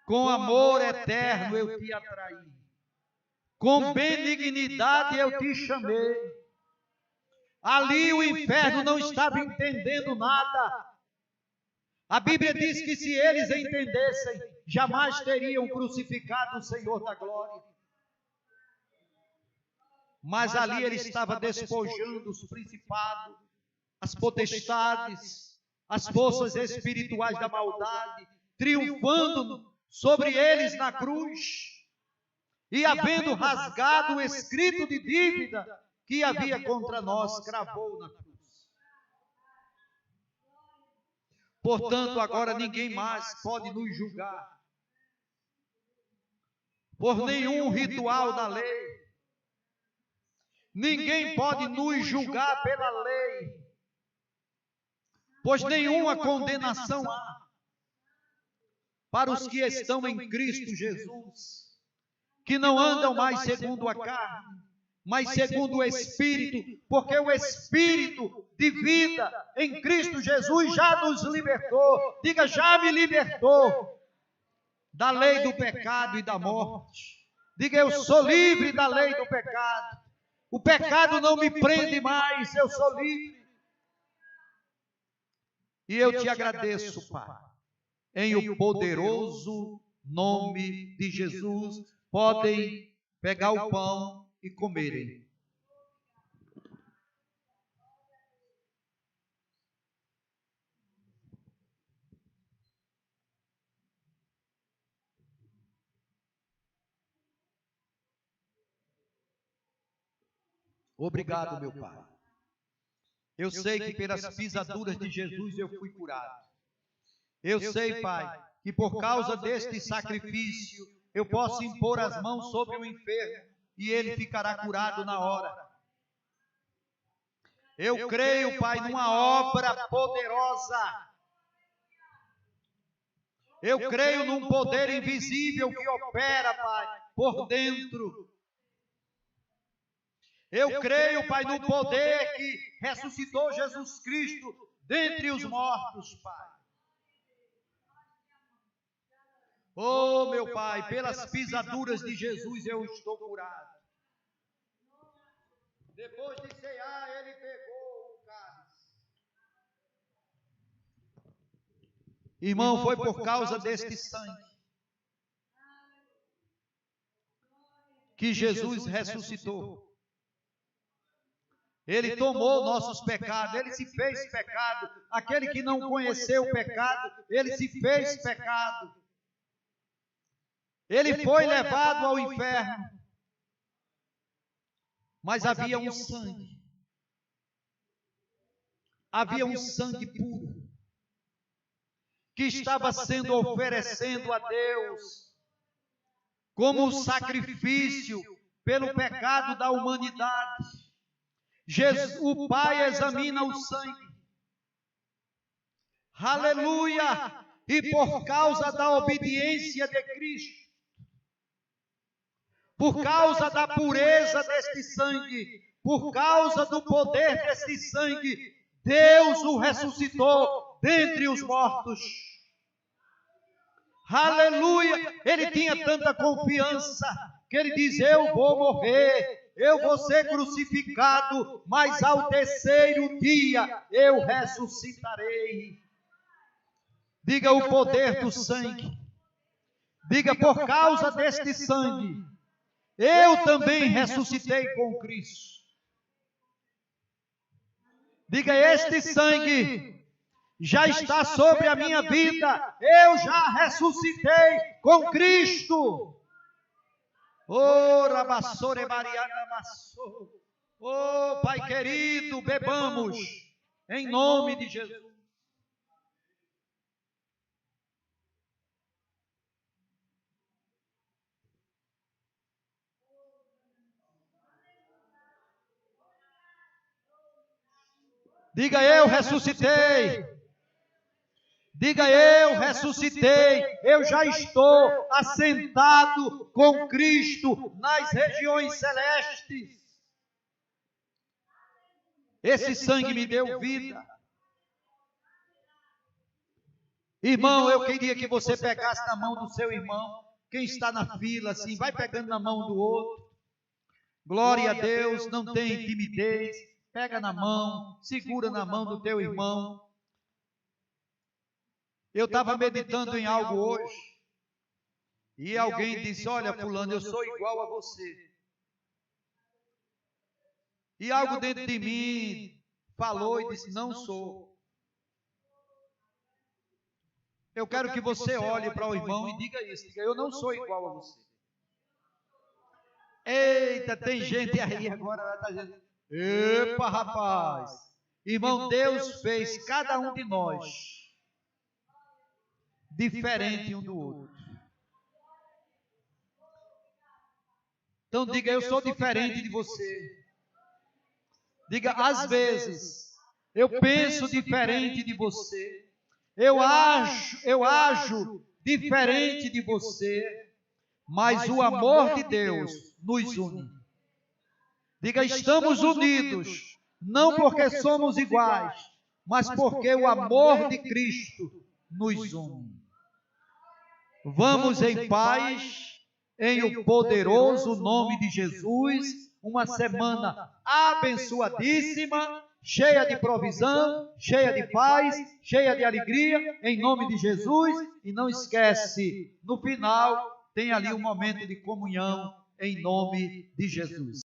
A: Com amor eterno eu te atraí. Com benignidade eu te chamei. Ali o inferno não estava entendendo nada. A Bíblia diz que se eles entendessem, jamais teriam crucificado o Senhor da glória. Mas ali ele estava despojando os principados, as potestades, as forças espirituais da maldade, triunfando sobre eles na cruz, e havendo rasgado o escrito de dívida que havia contra nós, cravou na cruz. Portanto, agora ninguém mais pode nos julgar por nenhum ritual da lei. Ninguém pode nos julgar pela lei, pois nenhuma condenação há para os que estão em Cristo Jesus, que não andam mais segundo a carne, mas segundo o Espírito, porque o Espírito de vida em Cristo Jesus já nos libertou. Diga, já me libertou da lei do pecado e da morte. Diga, eu sou livre da lei do pecado. O pecado não me prende mais, eu sou livre. E eu te agradeço, Pai, em o poderoso nome de Jesus, podem pegar o pão e comerem. Obrigado, meu Pai. Eu sei que pelas pisaduras de Jesus eu fui curado. Eu sei, Pai, que por causa deste sacrifício eu posso impor as mãos sobre o enfermo e ele ficará curado na hora. Eu creio, Pai, numa obra poderosa. Eu creio num poder invisível que opera, Pai, por dentro. Eu creio, Pai, no poder que ressuscitou Jesus Cristo dentre os mortos, Pai. Oh, meu Pai, pelas pisaduras de Jesus eu estou curado. Depois de cear, ele pegou o cálice. Irmão, foi por causa deste sangue que Jesus ressuscitou. Ele tomou nossos pecados, ele se fez pecado. Aquele que não conheceu o pecado, ele se fez pecado. Ele foi levado ao inferno. Mas havia um sangue. Havia um sangue puro que estava sendo oferecendo a Deus como sacrifício pelo pecado da humanidade. Jesus, o Pai examina o sangue. Aleluia! E por causa da obediência de Cristo, por causa da pureza deste sangue, por causa do poder deste sangue, Deus o ressuscitou dentre os mortos. Aleluia! Ele tinha tanta confiança que ele diz: eu vou morrer, eu vou ser crucificado, mas ao terceiro dia eu ressuscitarei. Diga o poder do sangue. Diga: por causa deste sangue, eu também ressuscitei com Cristo. Diga: este sangue já está sobre a minha vida. Eu já ressuscitei com Cristo. Oh, Rabassore Mariana Massou. Oh, Pai querido, bebamos em nome de Jesus. Diga: eu ressuscitei. Diga: eu ressuscitei. Eu já estou assentado com Cristo nas regiões celestes. Esse sangue me deu vida. Irmão, eu queria que você pegasse na mão do seu irmão. Quem está na fila, assim, vai pegando na mão do outro. Glória a Deus, não tem timidez. Pega na mão, segura na mão do teu irmão. Eu estava meditando em algo hoje, e alguém disse: olha, fulano, eu sou igual a você. E algo dentro de mim falou e disse: não sou. Eu quero que você olhe para o irmão e diga isso: diga, eu não sou igual a você. Eita, tem gente aí agora, tá gente. Epa, rapaz. Irmão, Deus fez cada um de nós diferente um do outro. Então diga: eu sou diferente de você. Diga: às vezes eu penso diferente de você. Eu ajo diferente de você, mas o amor de Deus nos une. Diga: estamos unidos, não porque somos iguais, mas porque o amor de Cristo nos une. Vamos em paz, em o poderoso nome de Jesus, uma semana abençoadíssima, cheia de provisão, cheia de paz, cheia de alegria, em nome de Jesus. E não esquece, no final, Tem ali um momento de comunhão em nome de Jesus.